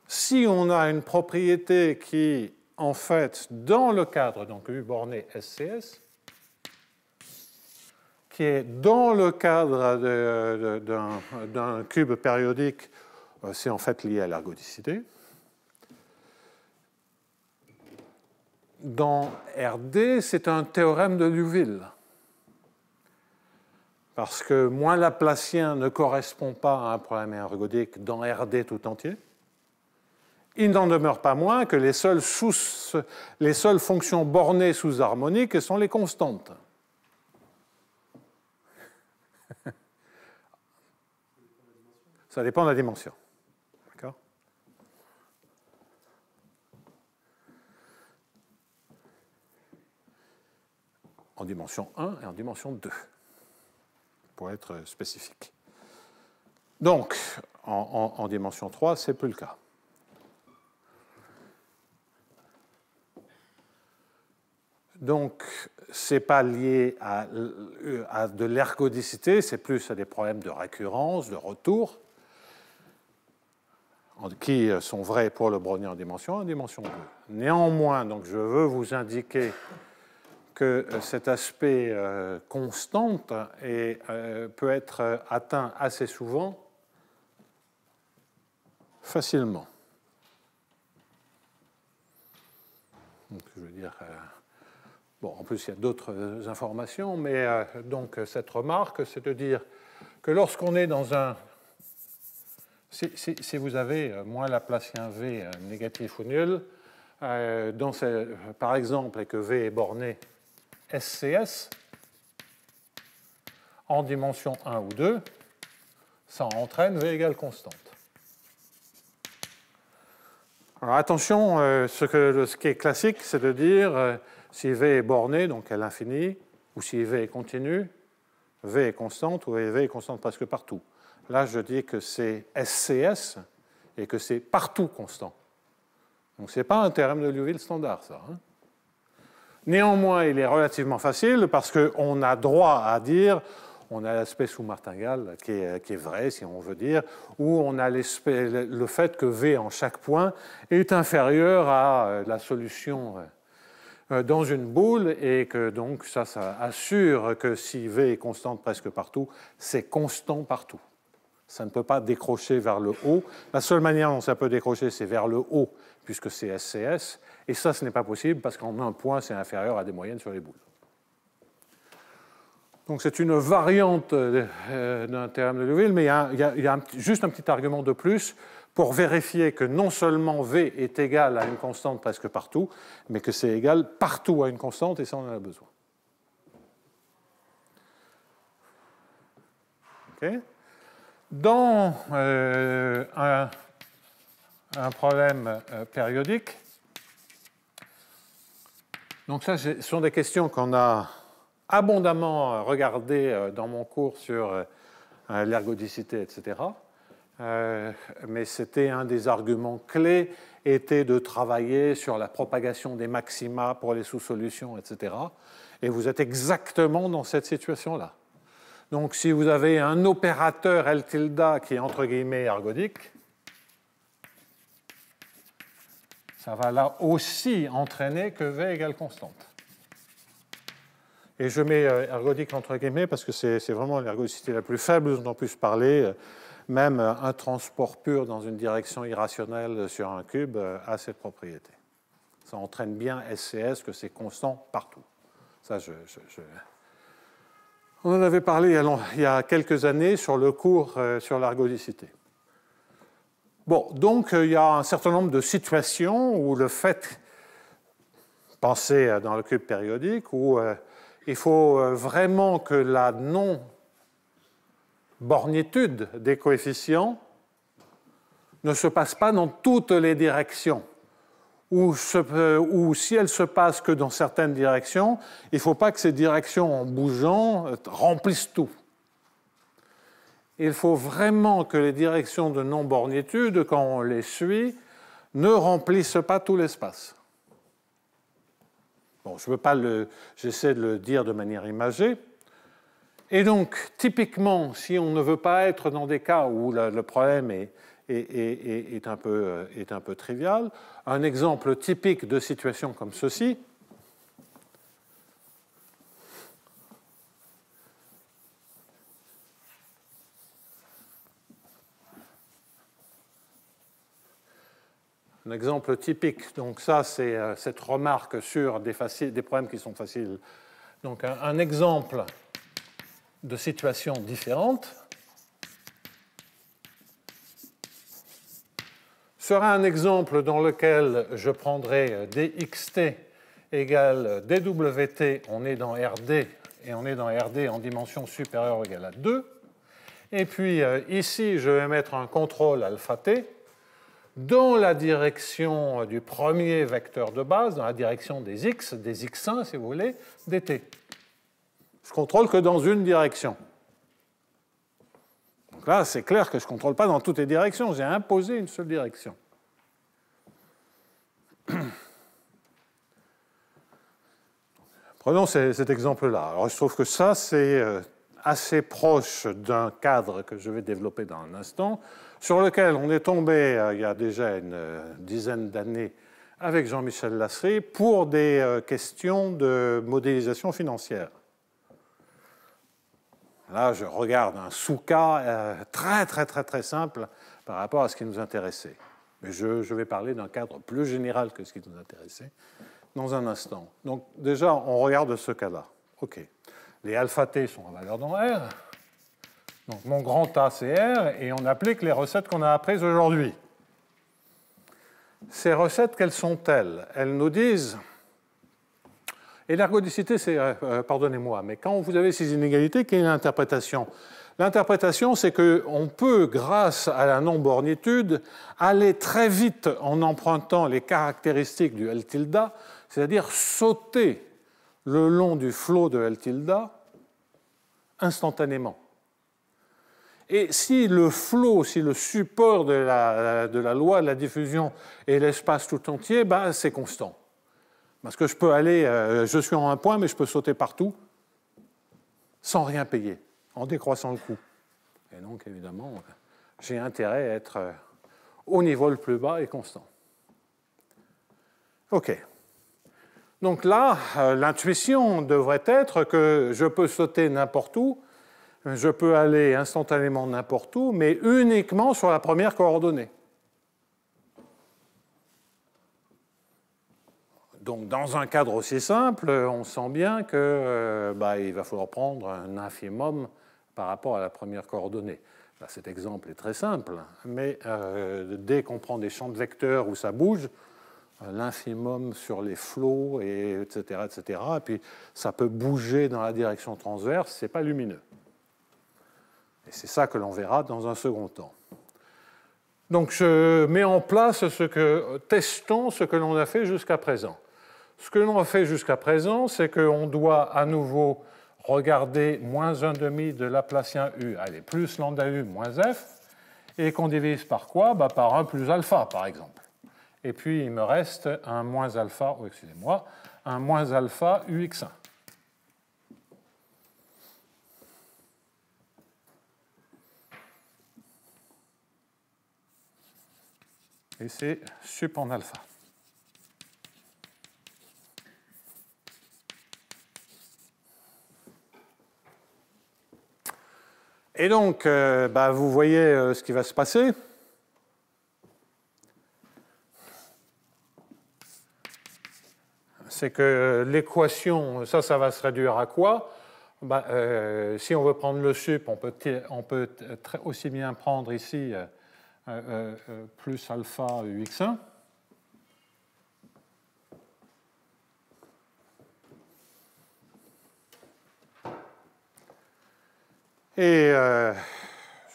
si on a une propriété qui, en fait, dans le cadre, donc U borné SCS, qui est dans le cadre d'un cube périodique, c'est en fait lié à l'ergodicité. Dans RD, c'est un théorème de Liouville. Parce que moins laplacien ne correspond pas à un problème ergodique dans RD tout entier. Il n'en demeure pas moins que les seules fonctions bornées sous-harmoniques sont les constantes. Ça dépend de la dimension. D'accord ? En dimension 1 et en dimension 2, pour être spécifique. Donc, en dimension 3, ce n'est plus le cas. Donc, ce n'est pas lié à de l'ergodicité, c'est plus à des problèmes de récurrence, de retour, qui sont vrais pour le brownien en dimension 1 et en dimension 2. Néanmoins, donc, je veux vous indiquer que cet aspect constante peut être atteint assez souvent, facilement. Donc, je veux dire... Bon, en plus, il y a d'autres informations, mais donc cette remarque, c'est de dire que lorsqu'on est dans un... Si vous avez moins laplacien V négatif ou nul, par exemple, et que V est borné SCS, en dimension 1 ou 2, ça entraîne V égale constante. Alors attention, ce qui est classique, c'est de dire... si V est borné, donc à l'infini, ou si V est continu, V est constante, ou V est constante presque partout. Là, je dis que c'est SCS et que c'est partout constant. Donc, ce n'est pas un théorème de Liouville standard, ça. Hein. Néanmoins, il est relativement facile parce qu'on a droit à dire, on a l'aspect sous martingale qui est vrai, si on veut dire, ou on a le fait que V en chaque point est inférieur à la solution dans une boule et que donc ça assure que si V est constante presque partout, c'est constant partout. Ça ne peut pas décrocher vers le haut. La seule manière dont ça peut décrocher, c'est vers le haut, puisque c'est SCS. Et ça, ce n'est pas possible parce qu'en un point, c'est inférieur à des moyennes sur les boules. Donc c'est une variante d'un théorème de Liouville, mais il y a juste un petit argument de plus pour vérifier que non seulement V est égal à une constante presque partout, mais que c'est égal partout à une constante, et ça, on en a besoin. Okay. Dans un problème périodique, donc ça, ce sont des questions qu'on a abondamment regardées dans mon cours sur l'ergodicité, etc. Mais c'était un des arguments clés, était de travailler sur la propagation des maxima pour les sous-solutions, etc. Et vous êtes exactement dans cette situation-là. Donc, si vous avez un opérateur L tilde qui est entre guillemets ergodique, ça va là aussi entraîner que V égale constante. Et je mets ergodique entre guillemets parce que c'est vraiment l'ergodicité la plus faible dont on puisse parler. Même un transport pur dans une direction irrationnelle sur un cube a cette propriété. Ça entraîne bien SCS que c'est constant partout. Ça, On en avait parlé il y a quelques années sur le cours sur l'ergodicité. Bon, donc il y a un certain nombre de situations où le fait, pensez dans le cube périodique, où il faut vraiment que la non-bornitude des coefficients ne se passe pas dans toutes les directions. Ou si elle se passe que dans certaines directions, il ne faut pas que ces directions, en bougeant, remplissent tout. Il faut vraiment que les directions de non-bornitude, quand on les suit, ne remplissent pas tout l'espace. Bon, je ne veux pas j'essaie de le dire de manière imagée. Et donc, typiquement, si on ne veut pas être dans des cas où le problème est un peu trivial, un exemple typique de situation comme ceci, un exemple typique, donc ça c'est cette remarque sur des problèmes qui sont faciles. Donc un exemple de situation différente sera un exemple dans lequel je prendrai dxt égale dwt, on est dans RD, et on est dans RD en dimension supérieure ou égale à 2. Et puis ici, je vais mettre un contrôle alpha t dans la direction du premier vecteur de base, dans la direction des x, des x1 si vous voulez, dt. Je contrôle que dans une direction. Donc là, c'est clair que je ne contrôle pas dans toutes les directions, j'ai imposé une seule direction. Prenons cet exemple-là. Alors, je trouve que ça, c'est assez proche d'un cadre que je vais développer dans un instant, sur lequel on est tombé il y a déjà une dizaine d'années avec Jean-Michel Lasserie pour des questions de modélisation financière. Là, je regarde un sous-cas très simple par rapport à ce qui nous intéressait. Mais je vais parler d'un cadre plus général que ce qui nous intéressait dans un instant. Donc déjà, on regarde ce cas-là. OK. Les alpha t sont en valeur dans R. Donc mon grand A, c'est R, et on applique les recettes qu'on a apprises aujourd'hui. Ces recettes, quelles sont-elles? Elles nous disent... Et l'ergodicité, c'est... pardonnez-moi, mais quand vous avez ces inégalités, quelle est l'interprétation? L'interprétation, c'est qu'on peut, grâce à la non-bornitude, aller très vite en empruntant les caractéristiques du L tilde, c'est-à-dire sauter le long du flot de L tilde instantanément. Et si le flot, si le support de la loi de la diffusion est l'espace tout entier, ben, c'est constant. Parce que je peux aller, je suis en un point, mais je peux sauter partout sans rien payer, en décroissant le coût. Et donc, évidemment, j'ai intérêt à être au niveau le plus bas et constant. OK. Donc là, l'intuition devrait être que je peux sauter n'importe où, je peux aller instantanément n'importe où, mais uniquement sur la première coordonnée. Donc, dans un cadre aussi simple, on sent bien qu'il va falloir prendre un infimum par rapport à la première coordonnée. Là, cet exemple est très simple, mais dès qu'on prend des champs de vecteurs où ça bouge, l'infimum sur les flots, etc., etc., et puis ça peut bouger dans la direction transverse, ce n'est pas lumineux. Et c'est ça que l'on verra dans un second temps. Donc, je mets en place testons ce que l'on a fait jusqu'à présent. Ce que l'on a fait jusqu'à présent, c'est qu'on doit à nouveau regarder moins 1,5 de Laplacien U, allez, plus lambda U moins F, et qu'on divise par quoi? Par 1 plus alpha, par exemple. Et puis, il me reste un moins alpha, excusez-moi, un moins alpha UX1. Et c'est sup en alpha. Et donc, vous voyez ce qui va se passer. C'est que l'équation, ça va se réduire à quoi? Si on veut prendre le sup, on peut aussi bien prendre ici plus alpha UX1. Et je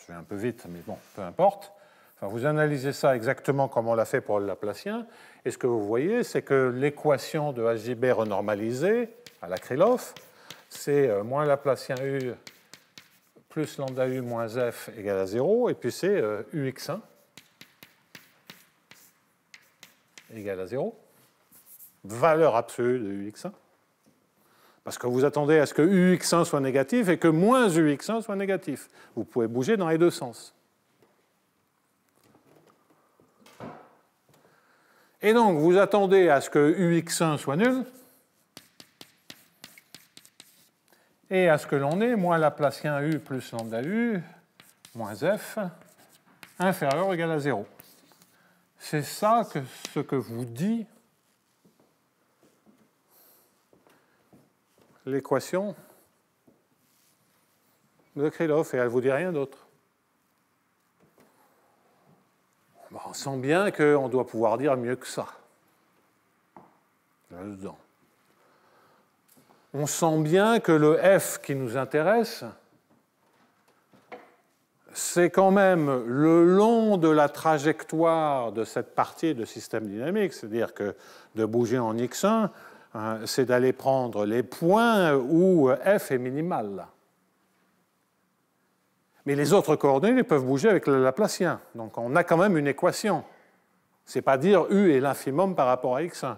vais un peu vite, mais bon, peu importe. Enfin, vous analysez ça exactement comme on l'a fait pour le Laplacien. Et ce que vous voyez, c'est que l'équation de Algibert renormalisée à la Krylov, c'est moins Laplacien U plus lambda U moins F égale à 0. Et puis c'est UX1 égale à 0. Valeur absolue de UX1. Parce que vous attendez à ce que UX1 soit négatif et que moins UX1 soit négatif. Vous pouvez bouger dans les deux sens. Et donc, vous attendez à ce que UX1 soit nul et à ce que l'on ait moins Laplacien U plus lambda U moins F inférieur ou égal à 0. C'est ça ce que vous dit l'équation de Krylov, et elle ne vous dit rien d'autre. On sent bien qu'on doit pouvoir dire mieux que ça. Là-dedans. On sent bien que le F qui nous intéresse, c'est quand même le long de la trajectoire de cette partie de système dynamique, c'est-à-dire que de bouger en X1, c'est d'aller prendre les points où F est minimal. Mais les autres coordonnées peuvent bouger avec le Laplacien. Donc on a quand même une équation. Ce n'est pas dire U est l'infimum par rapport à X1.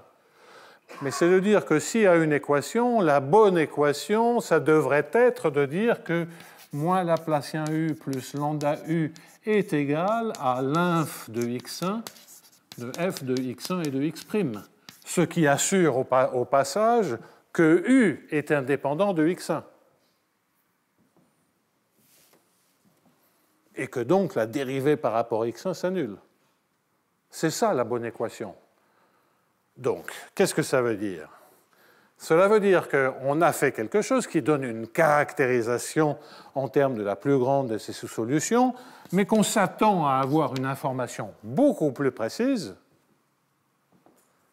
Mais c'est de dire que s'il y a une équation, la bonne équation, ça devrait être de dire que moins Laplacien U plus lambda U est égal à l'inf de X1, de F de X1 et de X'. Ce qui assure au passage que U est indépendant de X1. Et que donc la dérivée par rapport à X1 s'annule. C'est ça la bonne équation. Donc, qu'est-ce que ça veut dire? Cela veut dire qu'on a fait quelque chose qui donne une caractérisation en termes de la plus grande de ces sous-solutions, mais qu'on s'attend à avoir une information beaucoup plus précise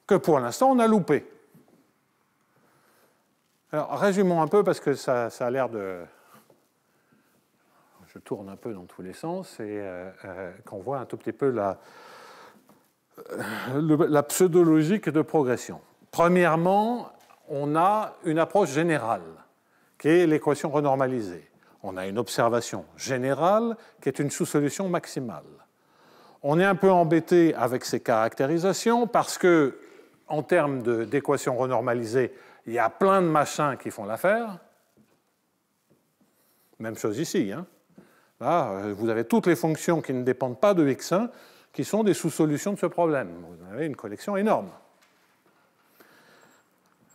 que pour l'instant on a loupé. Alors, résumons un peu parce que ça a l'air de... Je tourne un peu dans tous les sens et qu'on voit un tout petit peu la pseudologique de progression. Premièrement, on a une approche générale, qui est l'équation renormalisée. On a une observation générale qui est une sous-solution maximale. On est un peu embêté avec ces caractérisations parce que, en termes d'équations renormalisées, il y a plein de machins qui font l'affaire. Même chose ici. Hein. Là, vous avez toutes les fonctions qui ne dépendent pas de x1 qui sont des sous-solutions de ce problème. Vous avez une collection énorme.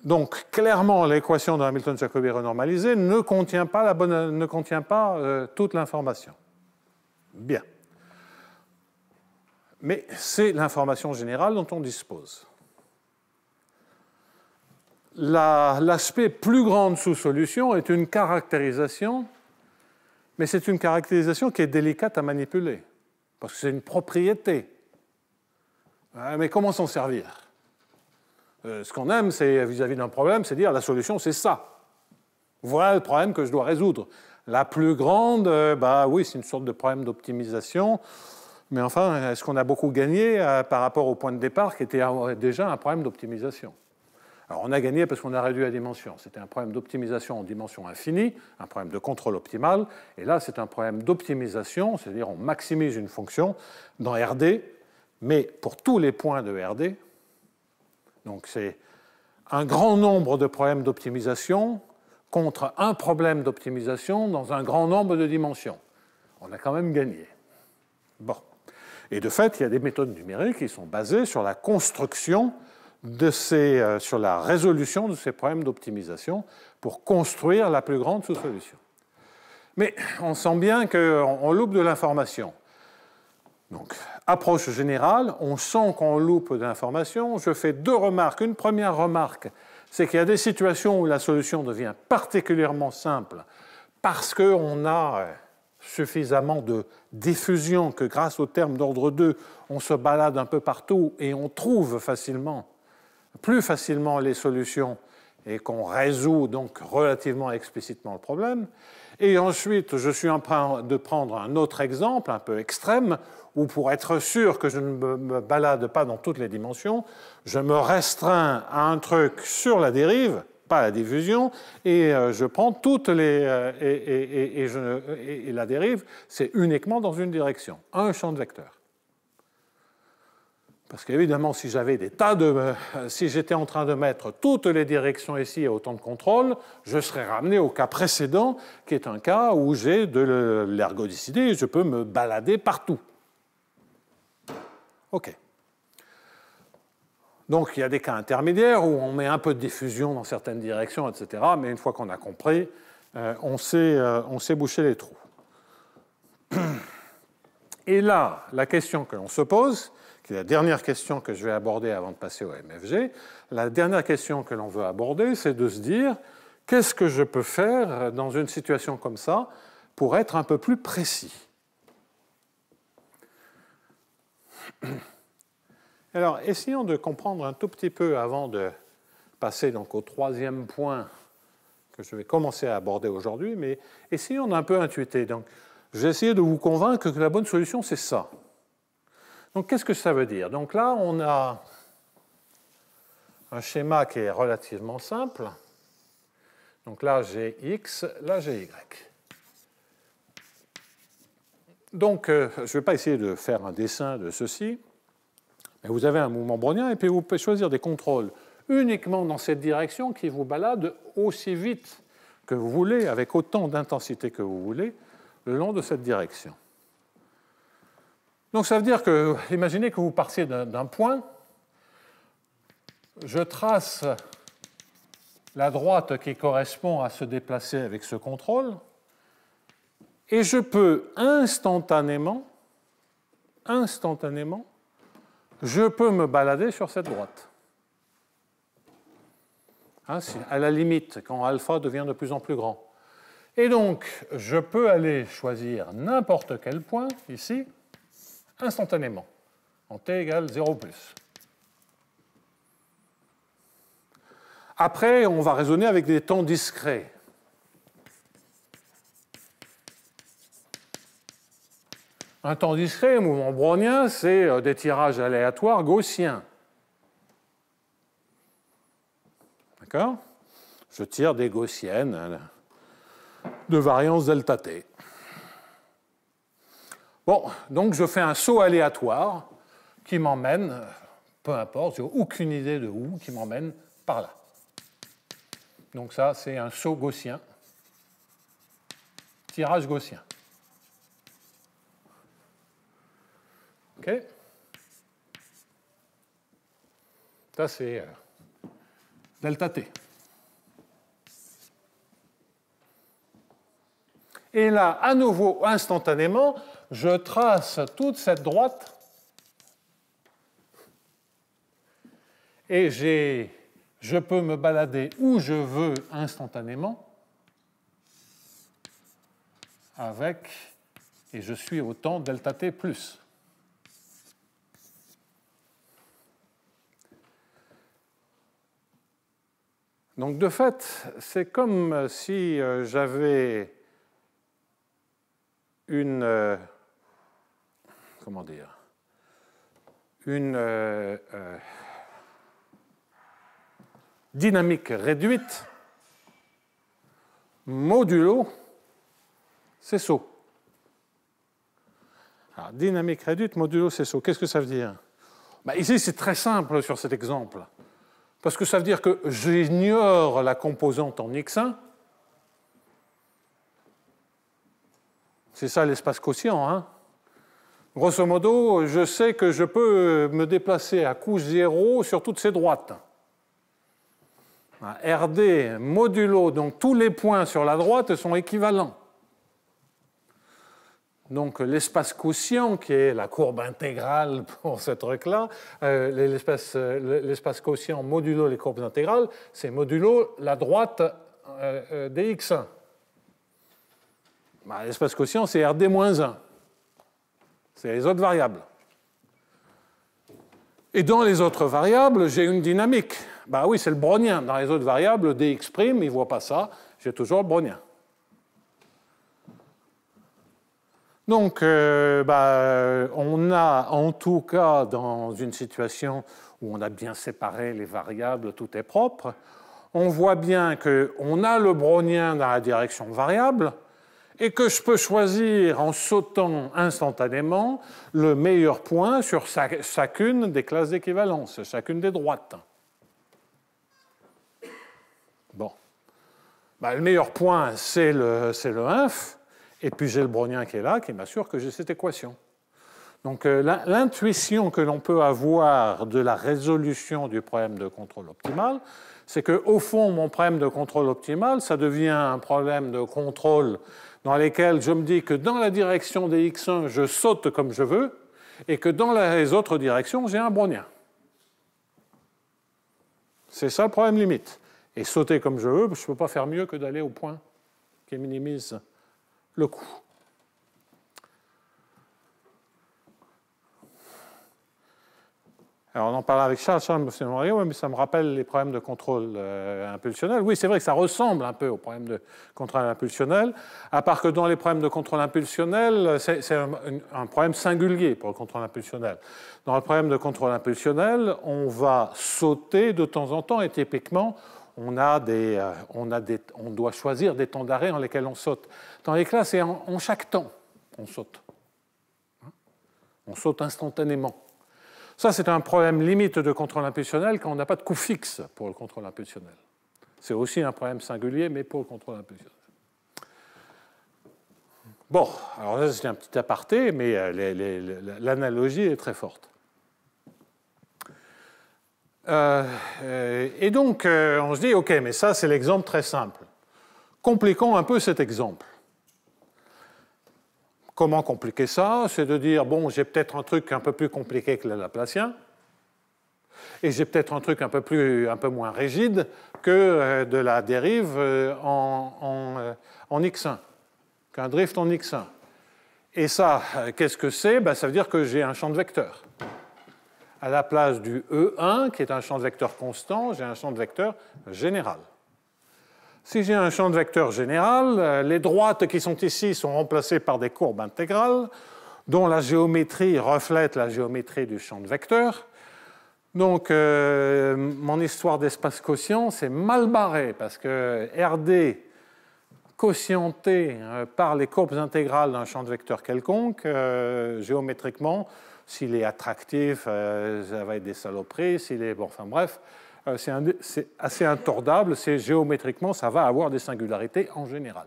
Donc, clairement, l'équation de Hamilton-Jacobi renormalisée ne contient pas, toute l'information. Bien. Mais c'est l'information générale dont on dispose. L'aspect plus grande sous-solution est une caractérisation, mais c'est une caractérisation qui est délicate à manipuler, parce que c'est une propriété. Mais comment s'en servir ? Ce qu'on aime, c'est vis-à-vis d'un problème, c'est dire la solution, c'est ça. Voilà le problème que je dois résoudre. La plus grande, oui, c'est une sorte de problème d'optimisation. Mais enfin, est-ce qu'on a beaucoup gagné par rapport au point de départ qui était déjà un problème d'optimisation ? Alors, on a gagné parce qu'on a réduit la dimension. C'était un problème d'optimisation en dimension infinie, un problème de contrôle optimal. Et là, c'est un problème d'optimisation, c'est-à-dire on maximise une fonction dans RD, mais pour tous les points de RD. Donc, c'est un grand nombre de problèmes d'optimisation contre un problème d'optimisation dans un grand nombre de dimensions. On a quand même gagné. Bon. Et de fait, il y a des méthodes numériques qui sont basées sur la construction sur la résolution de ces problèmes d'optimisation pour construire la plus grande sous-solution. Mais on sent bien qu'on loupe de l'information. Donc, approche générale, on sent qu'on loupe de l'information. Je fais deux remarques. Une première remarque, c'est qu'il y a des situations où la solution devient particulièrement simple parce qu'on a suffisamment de diffusion que grâce au terme d'ordre 2, on se balade un peu partout et on trouve plus facilement les solutions et qu'on résout donc relativement explicitement le problème. Et ensuite, je suis en train de prendre un autre exemple un peu extrême où pour être sûr que je ne me balade pas dans toutes les dimensions, je me restreins à un truc sur la dérive, pas la diffusion, et je prends toutes les... et la dérive, c'est uniquement dans une direction, un champ de vecteurs. Parce qu'évidemment, si j'avais si j'étais en train de mettre toutes les directions ici et autant de contrôles, je serais ramené au cas précédent, qui est un cas où j'ai de l'ergodicité et je peux me balader partout. OK. Donc, il y a des cas intermédiaires où on met un peu de diffusion dans certaines directions, etc. Mais une fois qu'on a compris, on sait boucher les trous. Et là, la question que l'on se pose, qui est la dernière question que je vais aborder avant de passer au MFG, la dernière question que l'on veut aborder, c'est de se dire qu'est-ce que je peux faire dans une situation comme ça pour être un peu plus précis. Alors, essayons de comprendre un tout petit peu avant de passer donc au troisième point que je vais commencer à aborder aujourd'hui, mais essayons d'un peu intuiter. Donc, je vais essayer de vous convaincre que la bonne solution, c'est ça. Donc, qu'est-ce que ça veut dire? Donc là, on a un schéma qui est relativement simple. Donc là, j'ai X, là, j'ai Y. Donc, je ne vais pas essayer de faire un dessin de ceci, mais vous avez un mouvement brownien et puis vous pouvez choisir des contrôles uniquement dans cette direction qui vous baladent aussi vite que vous voulez, avec autant d'intensité que vous voulez, le long de cette direction. Donc ça veut dire que, imaginez que vous partiez d'un point, je trace la droite qui correspond à se déplacer avec ce contrôle, et je peux instantanément, je peux me balader sur cette droite. Hein, à la limite, quand alpha devient de plus en plus grand. Et donc, je peux aller choisir n'importe quel point, ici, instantanément, en t égale 0+. Après, on va raisonner avec des temps discrets. Un temps discret, un mouvement brownien, c'est des tirages aléatoires gaussiens. D'accord? Je tire des gaussiennes. de variance delta t. Bon, donc je fais un saut aléatoire qui m'emmène, peu importe, j'ai aucune idée de où, qui m'emmène par là. Donc ça, c'est un saut gaussien, tirage gaussien. OK? Ça, c'est delta t. Et là, à nouveau, instantanément, je trace toute cette droite et je peux me balader où je veux instantanément avec, et je suis au temps delta t plus. Donc de fait, c'est comme si j'avais une comment dire, une dynamique réduite modulo ces sauts. Alors, dynamique réduite modulo ces sauts, qu'est-ce que ça veut dire? Ben, ici, c'est très simple sur cet exemple, parce que ça veut dire que j'ignore la composante en x1. C'est ça l'espace quotient, hein? Grosso modo, je sais que je peux me déplacer à couche 0 sur toutes ces droites. RD modulo, donc tous les points sur la droite sont équivalents. Donc l'espace quotient, qui est la courbe intégrale pour ce truc-là, l'espace quotient modulo les courbes intégrales, c'est modulo la droite des x1. Ben, l'espace quotient, c'est RD-1. C'est les autres variables. Et dans les autres variables, j'ai une dynamique. Ben oui, c'est le brownien. Dans les autres variables, dx', il ne voit pas ça. J'ai toujours le brownien. Donc, on a en tout cas, dans une situation où on a bien séparé les variables, tout est propre, on voit bien qu'on a le brownien dans la direction variable, et que je peux choisir en sautant instantanément le meilleur point sur chacune des classes d'équivalence, chacune des droites. Bon. Ben, le meilleur point, c'est le inf, et puis j'ai le brownien qui est là, qui m'assure que j'ai cette équation. Donc l'intuition que l'on peut avoir de la résolution du problème de contrôle optimal, c'est qu'au fond, mon problème de contrôle optimal, ça devient un problème de contrôle dans lequel je me dis que dans la direction des x1, je saute comme je veux, et que dans les autres directions, j'ai un brownien. C'est ça le problème limite. Et sauter comme je veux, je ne peux pas faire mieux que d'aller au point qui minimise le coût. Alors on en parlait avec Charles mais ça me rappelle les problèmes de contrôle impulsionnel. Oui, c'est vrai que ça ressemble un peu aux problèmes de contrôle impulsionnel, à part que dans les problèmes de contrôle impulsionnel, c'est un problème singulier pour le contrôle impulsionnel. Dans le problème de contrôle impulsionnel, on va sauter de temps en temps, et typiquement, on doit choisir des temps d'arrêt dans lesquels on saute. Dans les classes, c'est en chaque temps on saute. On saute instantanément. Ça, c'est un problème limite de contrôle impulsionnel quand on n'a pas de coût fixe pour le contrôle impulsionnel. C'est aussi un problème singulier, mais pour le contrôle impulsionnel. Bon, alors là, c'est un petit aparté, mais l'analogie est très forte. Et donc, on se dit, OK, mais ça, c'est l'exemple très simple. Compliquons un peu cet exemple. Comment compliquer ça? C'est de dire, bon, j'ai peut-être un truc un peu plus compliqué que le Laplacien, et j'ai peut-être un truc un peu moins rigide que de la dérive en x1, qu'un drift en x1. Et ça, qu'est-ce que c'est? Ben, ça veut dire que j'ai un champ de vecteurs. À la place du E1, qui est un champ de vecteurs constant, j'ai un champ de vecteurs général. Si j'ai un champ de vecteurs général, les droites qui sont ici sont remplacées par des courbes intégrales, dont la géométrie reflète la géométrie du champ de vecteurs. Donc, mon histoire d'espace quotient, c'est mal barré, parce que RD quotienté par les courbes intégrales d'un champ de vecteurs quelconque, géométriquement, s'il est attractif, ça va être des saloperies, s'il est... Bon, enfin bref, c'est assez intordable, c'est géométriquement, ça va avoir des singularités en général.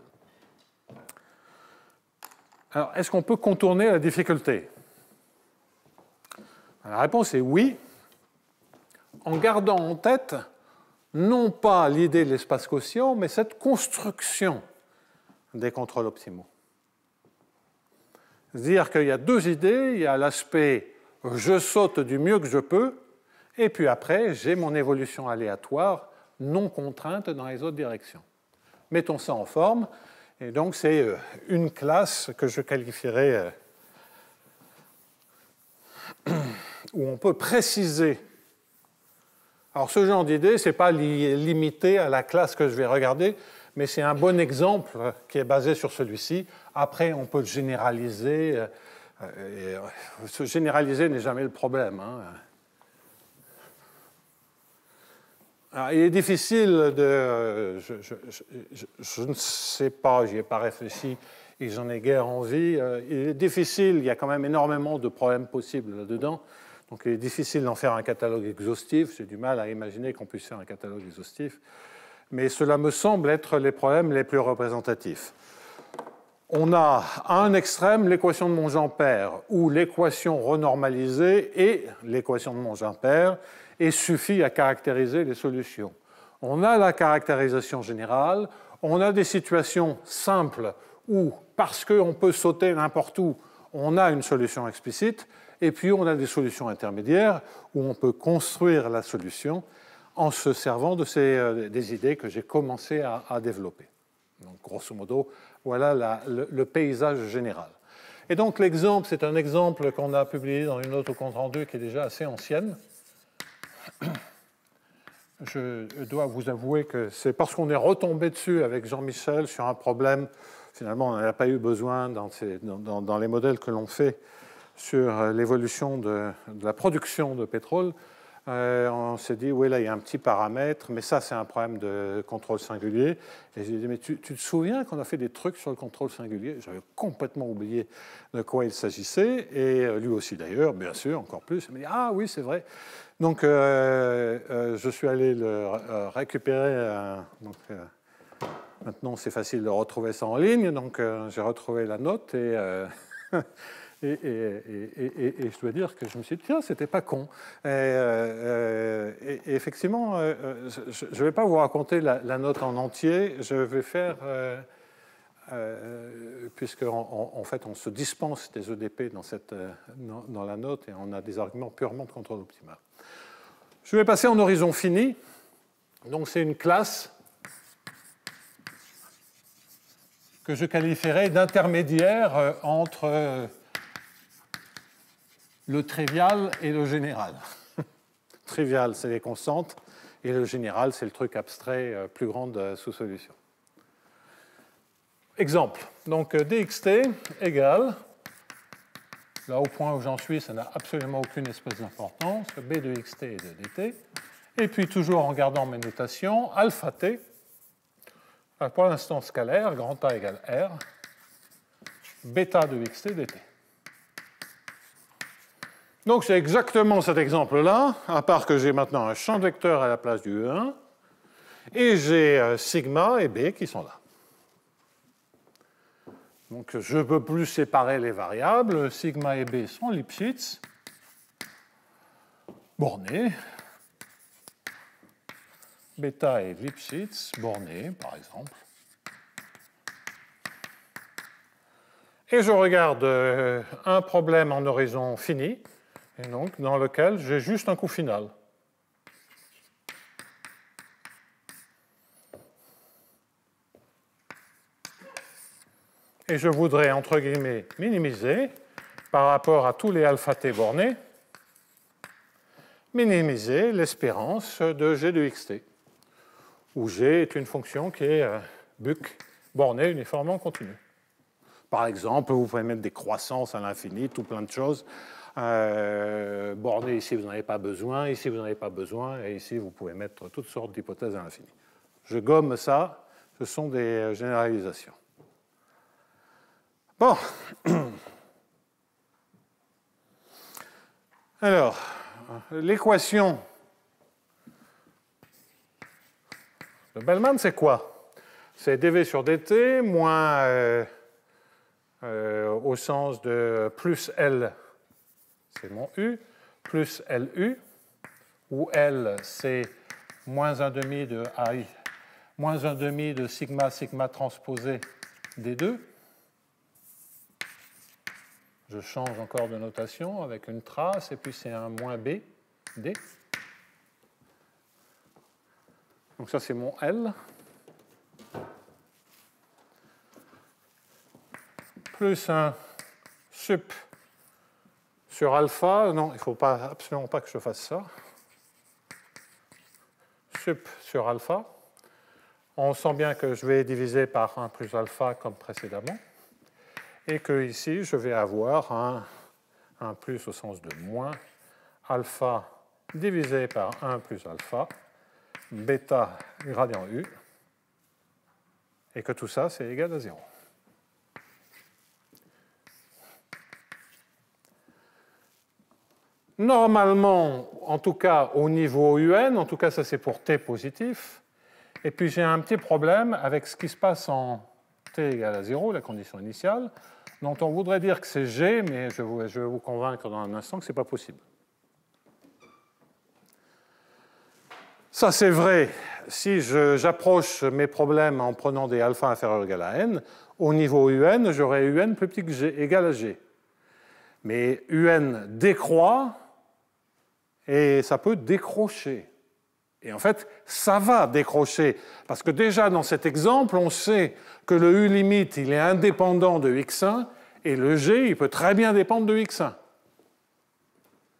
Alors, est-ce qu'on peut contourner la difficulté? La réponse est oui, en gardant en tête non pas l'idée de l'espace quotient, mais cette construction des contrôles optimaux. C'est-à-dire qu'il y a deux idées, il y a l'aspect je saute du mieux que je peux, et puis après, j'ai mon évolution aléatoire non contrainte dans les autres directions. Mettons ça en forme, et donc c'est une classe que je qualifierais où on peut préciser. Alors ce genre d'idée, ce n'est pas limité à la classe que je vais regarder, mais c'est un bon exemple qui est basé sur celui-ci. Après, on peut le généraliser. Se généraliser n'est jamais le problème. Alors, il est difficile de... Je ne sais pas, je n'y ai pas réfléchi et j'en ai guère envie. Il est difficile, il y a quand même énormément de problèmes possibles là-dedans. Donc il est difficile d'en faire un catalogue exhaustif. J'ai du mal à imaginer qu'on puisse faire un catalogue exhaustif. Mais cela me semble être les problèmes les plus représentatifs. On a à un extrême l'équation de Monge-Ampère, où l'équation renormalisée est l'équation de Monge-Ampère et suffit à caractériser les solutions. On a la caractérisation générale, on a des situations simples où, parce qu'on peut sauter n'importe où, on a une solution explicite, et puis on a des solutions intermédiaires où on peut construire la solution en se servant de des idées que j'ai commencé à développer. Donc, grosso modo, voilà le paysage général. Et donc, l'exemple, c'est un exemple qu'on a publié dans une note au compte-rendu qui est déjà assez ancienne. Je dois vous avouer que c'est parce qu'on est retombé dessus avec Jean-Michel sur un problème, finalement, on n'en a pas eu besoin dans les modèles que l'on fait sur l'évolution de la production de pétrole. On s'est dit, oui, là, il y a un petit paramètre, mais ça, c'est un problème de contrôle singulier. Et j'ai dit, mais tu te souviens qu'on a fait des trucs sur le contrôle singulier? J'avais complètement oublié de quoi il s'agissait, et lui aussi d'ailleurs, bien sûr, encore plus. Il m'a dit, ah oui, c'est vrai. Donc, je suis allé le récupérer. Maintenant, c'est facile de retrouver ça en ligne, donc j'ai retrouvé la note et... Et je dois dire que je me suis dit, tiens, c'était pas con. Et effectivement, je ne vais pas vous raconter la note en entier. Je vais faire, puisqu'en fait, on se dispense des EDP dans la note et on a des arguments purement de contrôle optimal. Je vais passer en horizon fini. Donc, c'est une classe que je qualifierais d'intermédiaire entre le trivial et le général. Trivial, c'est les constantes, et le général, c'est le truc abstrait, plus grande sous-solution. Exemple. Donc, dxt égale, là au point où j'en suis, ça n'a absolument aucune espèce d'importance, b de xt et de dt, et puis toujours en gardant mes notations, alpha t, pour l'instant scalaire, grand A égale R, bêta de xt dt. Donc c'est exactement cet exemple-là, à part que j'ai maintenant un champ de vecteur à la place du E1, et j'ai sigma et B qui sont là. Donc je ne peux plus séparer les variables, sigma et B sont Lipschitz, bornés, bêta est Lipschitz, bornés par exemple. Et je regarde un problème en horizon fini, et donc dans lequel j'ai juste un coût final. Et je voudrais, entre guillemets, minimiser par rapport à tous les alpha t bornés, minimiser l'espérance de g de xt, où g est une fonction qui est buc, bornée uniformément continue. Par exemple, vous pouvez mettre des croissances à l'infini, tout plein de choses. Borné, ici, vous n'en avez pas besoin, ici, vous n'en avez pas besoin, et ici, vous pouvez mettre toutes sortes d'hypothèses à l'infini. Je gomme ça, Ce sont des généralisations. Bon. Alors, l'équation de Bellman, c'est quoi? C'est dv sur dt moins au sens de plus L, c'est mon U, plus LU, où L, c'est moins 1 demi de I, moins 1 demi de sigma, sigma transposé D2. Je change encore de notation avec une trace, et puis c'est un moins B, D. Donc ça, c'est mon L. Plus un sup sur alpha. Non, il ne faut absolument pas que je fasse ça. Sup sur alpha. On sent bien que je vais diviser par 1 plus alpha comme précédemment. Et que ici, je vais avoir un plus au sens de moins alpha divisé par 1 plus alpha, bêta gradient U, et que tout ça, c'est égal à 0. Normalement, en tout cas au niveau UN, en tout cas ça c'est pour T positif, et puis j'ai un petit problème avec ce qui se passe en T égale à 0, la condition initiale, dont on voudrait dire que c'est G, mais je vais vous convaincre dans un instant que ce n'est pas possible. Ça c'est vrai si j'approche mes problèmes en prenant des alpha inférieurs ou égal à n. Au niveau UN, j'aurai UN plus petit que G, égal à G. Mais UN décroît et ça peut décrocher. Et en fait, ça va décrocher. Parce que déjà, dans cet exemple, on sait que le U limite, il est indépendant de x1, et le G, il peut très bien dépendre de x1.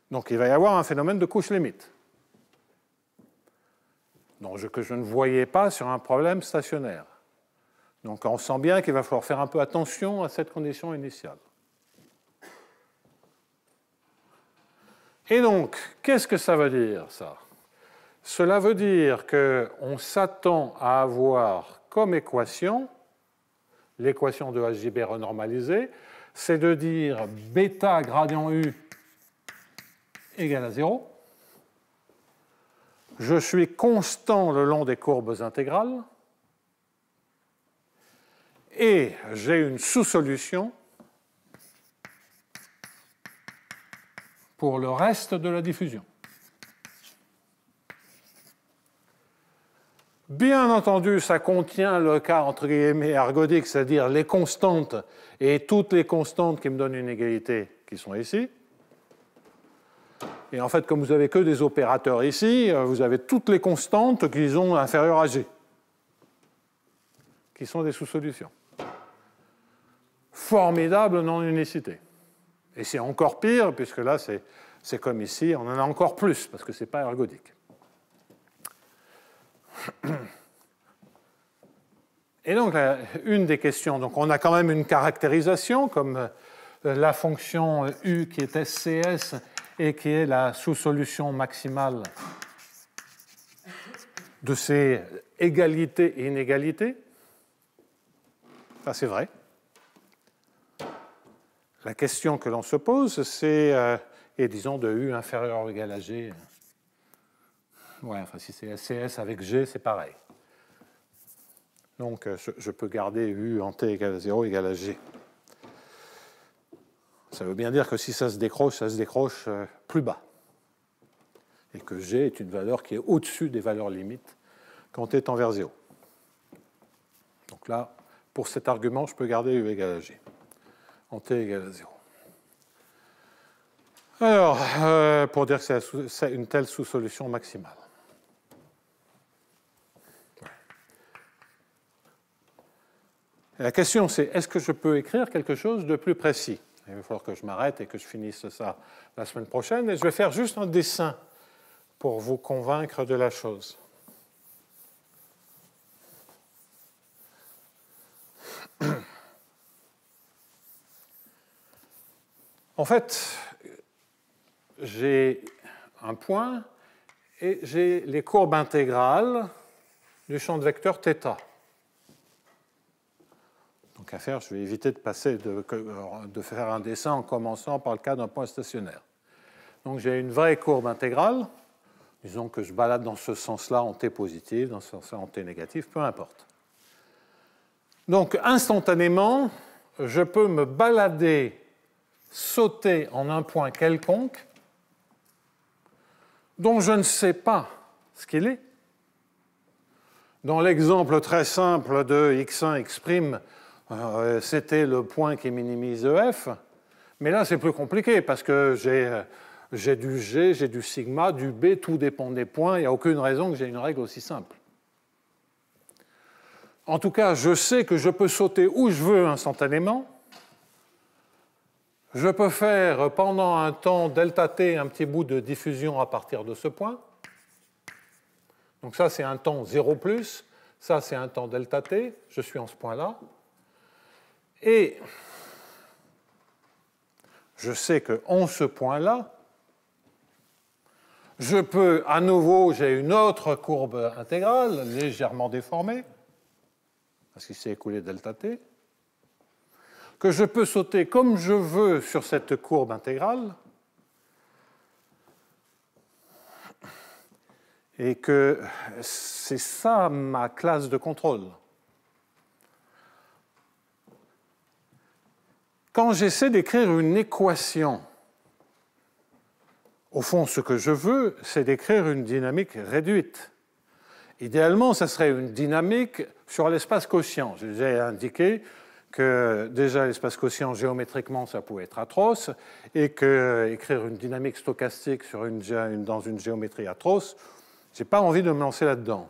Donc, il va y avoir un phénomène de couche limite. Donc, que je ne voyais pas sur un problème stationnaire. Donc, on sent bien qu'il va falloir faire un peu attention à cette condition initiale. Et donc, qu'est-ce que ça veut dire, ça? Cela veut dire qu'on s'attend à avoir comme équation, l'équation de HJB renormalisée, c'est de dire bêta gradient U égale à 0. Je suis constant le long des courbes intégrales. Et j'ai une sous-solution pour le reste de la diffusion. Bien entendu, ça contient le cas entre guillemets ergodique, c'est-à-dire les constantes et toutes les constantes qui me donnent une égalité qui sont ici. Et en fait, comme vous n'avez que des opérateurs ici, vous avez toutes les constantes qui sont inférieures à G, qui sont des sous-solutions. Formidable non-unicité. Et c'est encore pire, puisque là, c'est comme ici, on en a encore plus, parce que ce n'est pas ergodique. Et donc, une des questions, donc on a quand même une caractérisation, comme la fonction U qui est SCS et qui est la sous-solution maximale de ces égalités et inégalités. Ça, c'est vrai. La question que l'on se pose, c'est, et disons de U inférieur ou égal à G. Ouais, enfin, si c'est SCS avec G, c'est pareil. Donc, je peux garder U en T égale à 0 égale à G. Ça veut bien dire que si ça se décroche plus bas. Et que G est une valeur qui est au-dessus des valeurs limites quand T tend vers 0. Donc là, pour cet argument, je peux garder U égale à G. En T égale à 0. Alors, pour dire que c'est une telle sous-solution maximale. Et la question, c'est est-ce que je peux écrire quelque chose de plus précis? Il va falloir que je m'arrête et que je finisse ça la semaine prochaine. Et je vais faire juste un dessin pour vous convaincre de la chose. En fait, j'ai un point et j'ai les courbes intégrales du champ de vecteur θ. Donc à faire, je vais éviter de faire un dessin en commençant par le cas d'un point stationnaire. Donc j'ai une vraie courbe intégrale. Disons que je balade dans ce sens-là en t positif, dans ce sens-là en t négatif, peu importe. Donc instantanément, je peux me balader, sauter en un point quelconque dont je ne sais pas ce qu'il est. Dans l'exemple très simple de x1, x', c'était le point qui minimise EF. Mais là, c'est plus compliqué parce que j'ai du G, j'ai du sigma, du B, tout dépend des points. Il n'y a aucune raison que j'ai une règle aussi simple. En tout cas, je sais que je peux sauter où je veux instantanément. Je peux faire pendant un temps ΔT un petit bout de diffusion à partir de ce point. Donc ça, c'est un temps 0+. Ça, c'est un temps ΔT. Je suis en ce point-là. Et je sais qu'en ce point-là, je peux, à nouveau, j'ai une autre courbe intégrale, légèrement déformée, parce qu'il s'est écoulé ΔT, que je peux sauter comme je veux sur cette courbe intégrale, et que c'est ça ma classe de contrôle. Quand j'essaie d'écrire une équation, au fond, ce que je veux, c'est d'écrire une dynamique réduite. Idéalement, ce serait une dynamique sur l'espace quotient. J'ai déjà indiqué que déjà l'espace quotient géométriquement, ça pouvait être atroce, et qu'écrire une dynamique stochastique dans une géométrie atroce, je n'ai pas envie de me lancer là-dedans.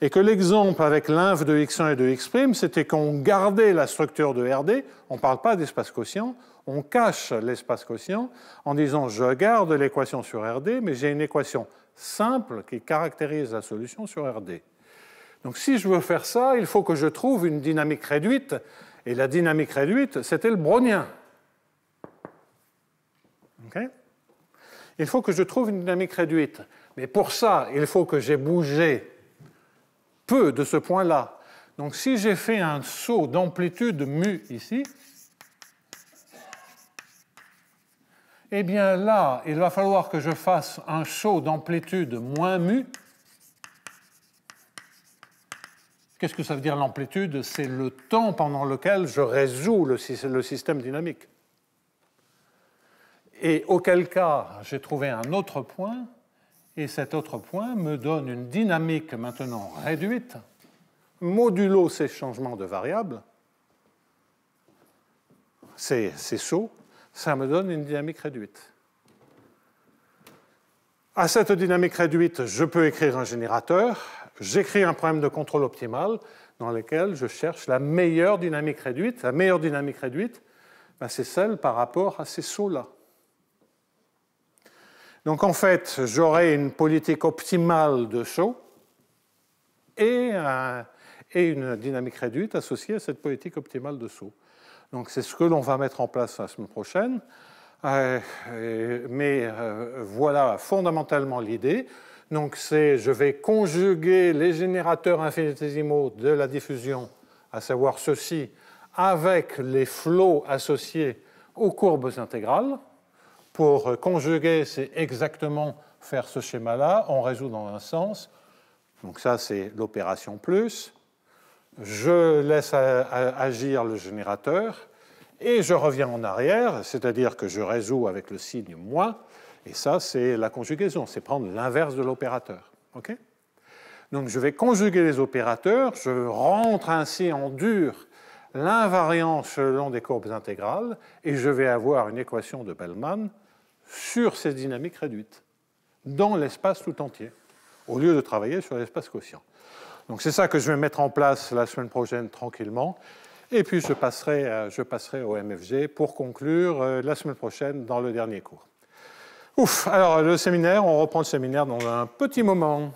Et que l'exemple avec l'inf de x1 et de x', c'était qu'on gardait la structure de RD, on ne parle pas d'espace quotient, on cache l'espace quotient en disant je garde l'équation sur RD, mais j'ai une équation simple qui caractérise la solution sur RD. Donc si je veux faire ça, il faut que je trouve une dynamique réduite, et la dynamique réduite, c'était le brownien. Okay? Il faut que je trouve une dynamique réduite. Mais pour ça, il faut que j'ai bougé peu de ce point-là. Donc si j'ai fait un saut d'amplitude mu ici, eh bien là, il va falloir que je fasse un saut d'amplitude moins mu. Qu'est-ce que ça veut dire l'amplitude? C'est le temps pendant lequel je résous le système dynamique. Et auquel cas, j'ai trouvé un autre point, et cet autre point me donne une dynamique maintenant réduite, modulo ces changements de variables, ces sauts, ça me donne une dynamique réduite. À cette dynamique réduite, je peux écrire un générateur. J'écris un problème de contrôle optimal dans lequel je cherche la meilleure dynamique réduite. La meilleure dynamique réduite, ben, c'est celle par rapport à ces sauts-là. Donc en fait, j'aurai une politique optimale de saut et une dynamique réduite associée à cette politique optimale de saut. Donc c'est ce que l'on va mettre en place la semaine prochaine. Voilà fondamentalement l'idée. Donc je vais conjuguer les générateurs infinitésimaux de la diffusion, à savoir ceux-ci, avec les flots associés aux courbes intégrales. Pour conjuguer, c'est exactement faire ce schéma-là. On résout dans un sens. Donc ça, c'est l'opération plus. Je laisse agir le générateur. Et je reviens en arrière, c'est-à-dire que je résous avec le signe moins. Et ça, c'est la conjugaison. C'est prendre l'inverse de l'opérateur. Okay? Donc je vais conjuguer les opérateurs. Je rentre ainsi en dur l'invariance selon des courbes intégrales. Et je vais avoir une équation de Bellman sur ces dynamiques réduites, dans l'espace tout entier, au lieu de travailler sur l'espace quotient. Donc c'est ça que je vais mettre en place la semaine prochaine tranquillement, et puis je passerai au MFG pour conclure la semaine prochaine dans le dernier cours. Ouf, alors le séminaire, on reprend le séminaire dans un petit moment.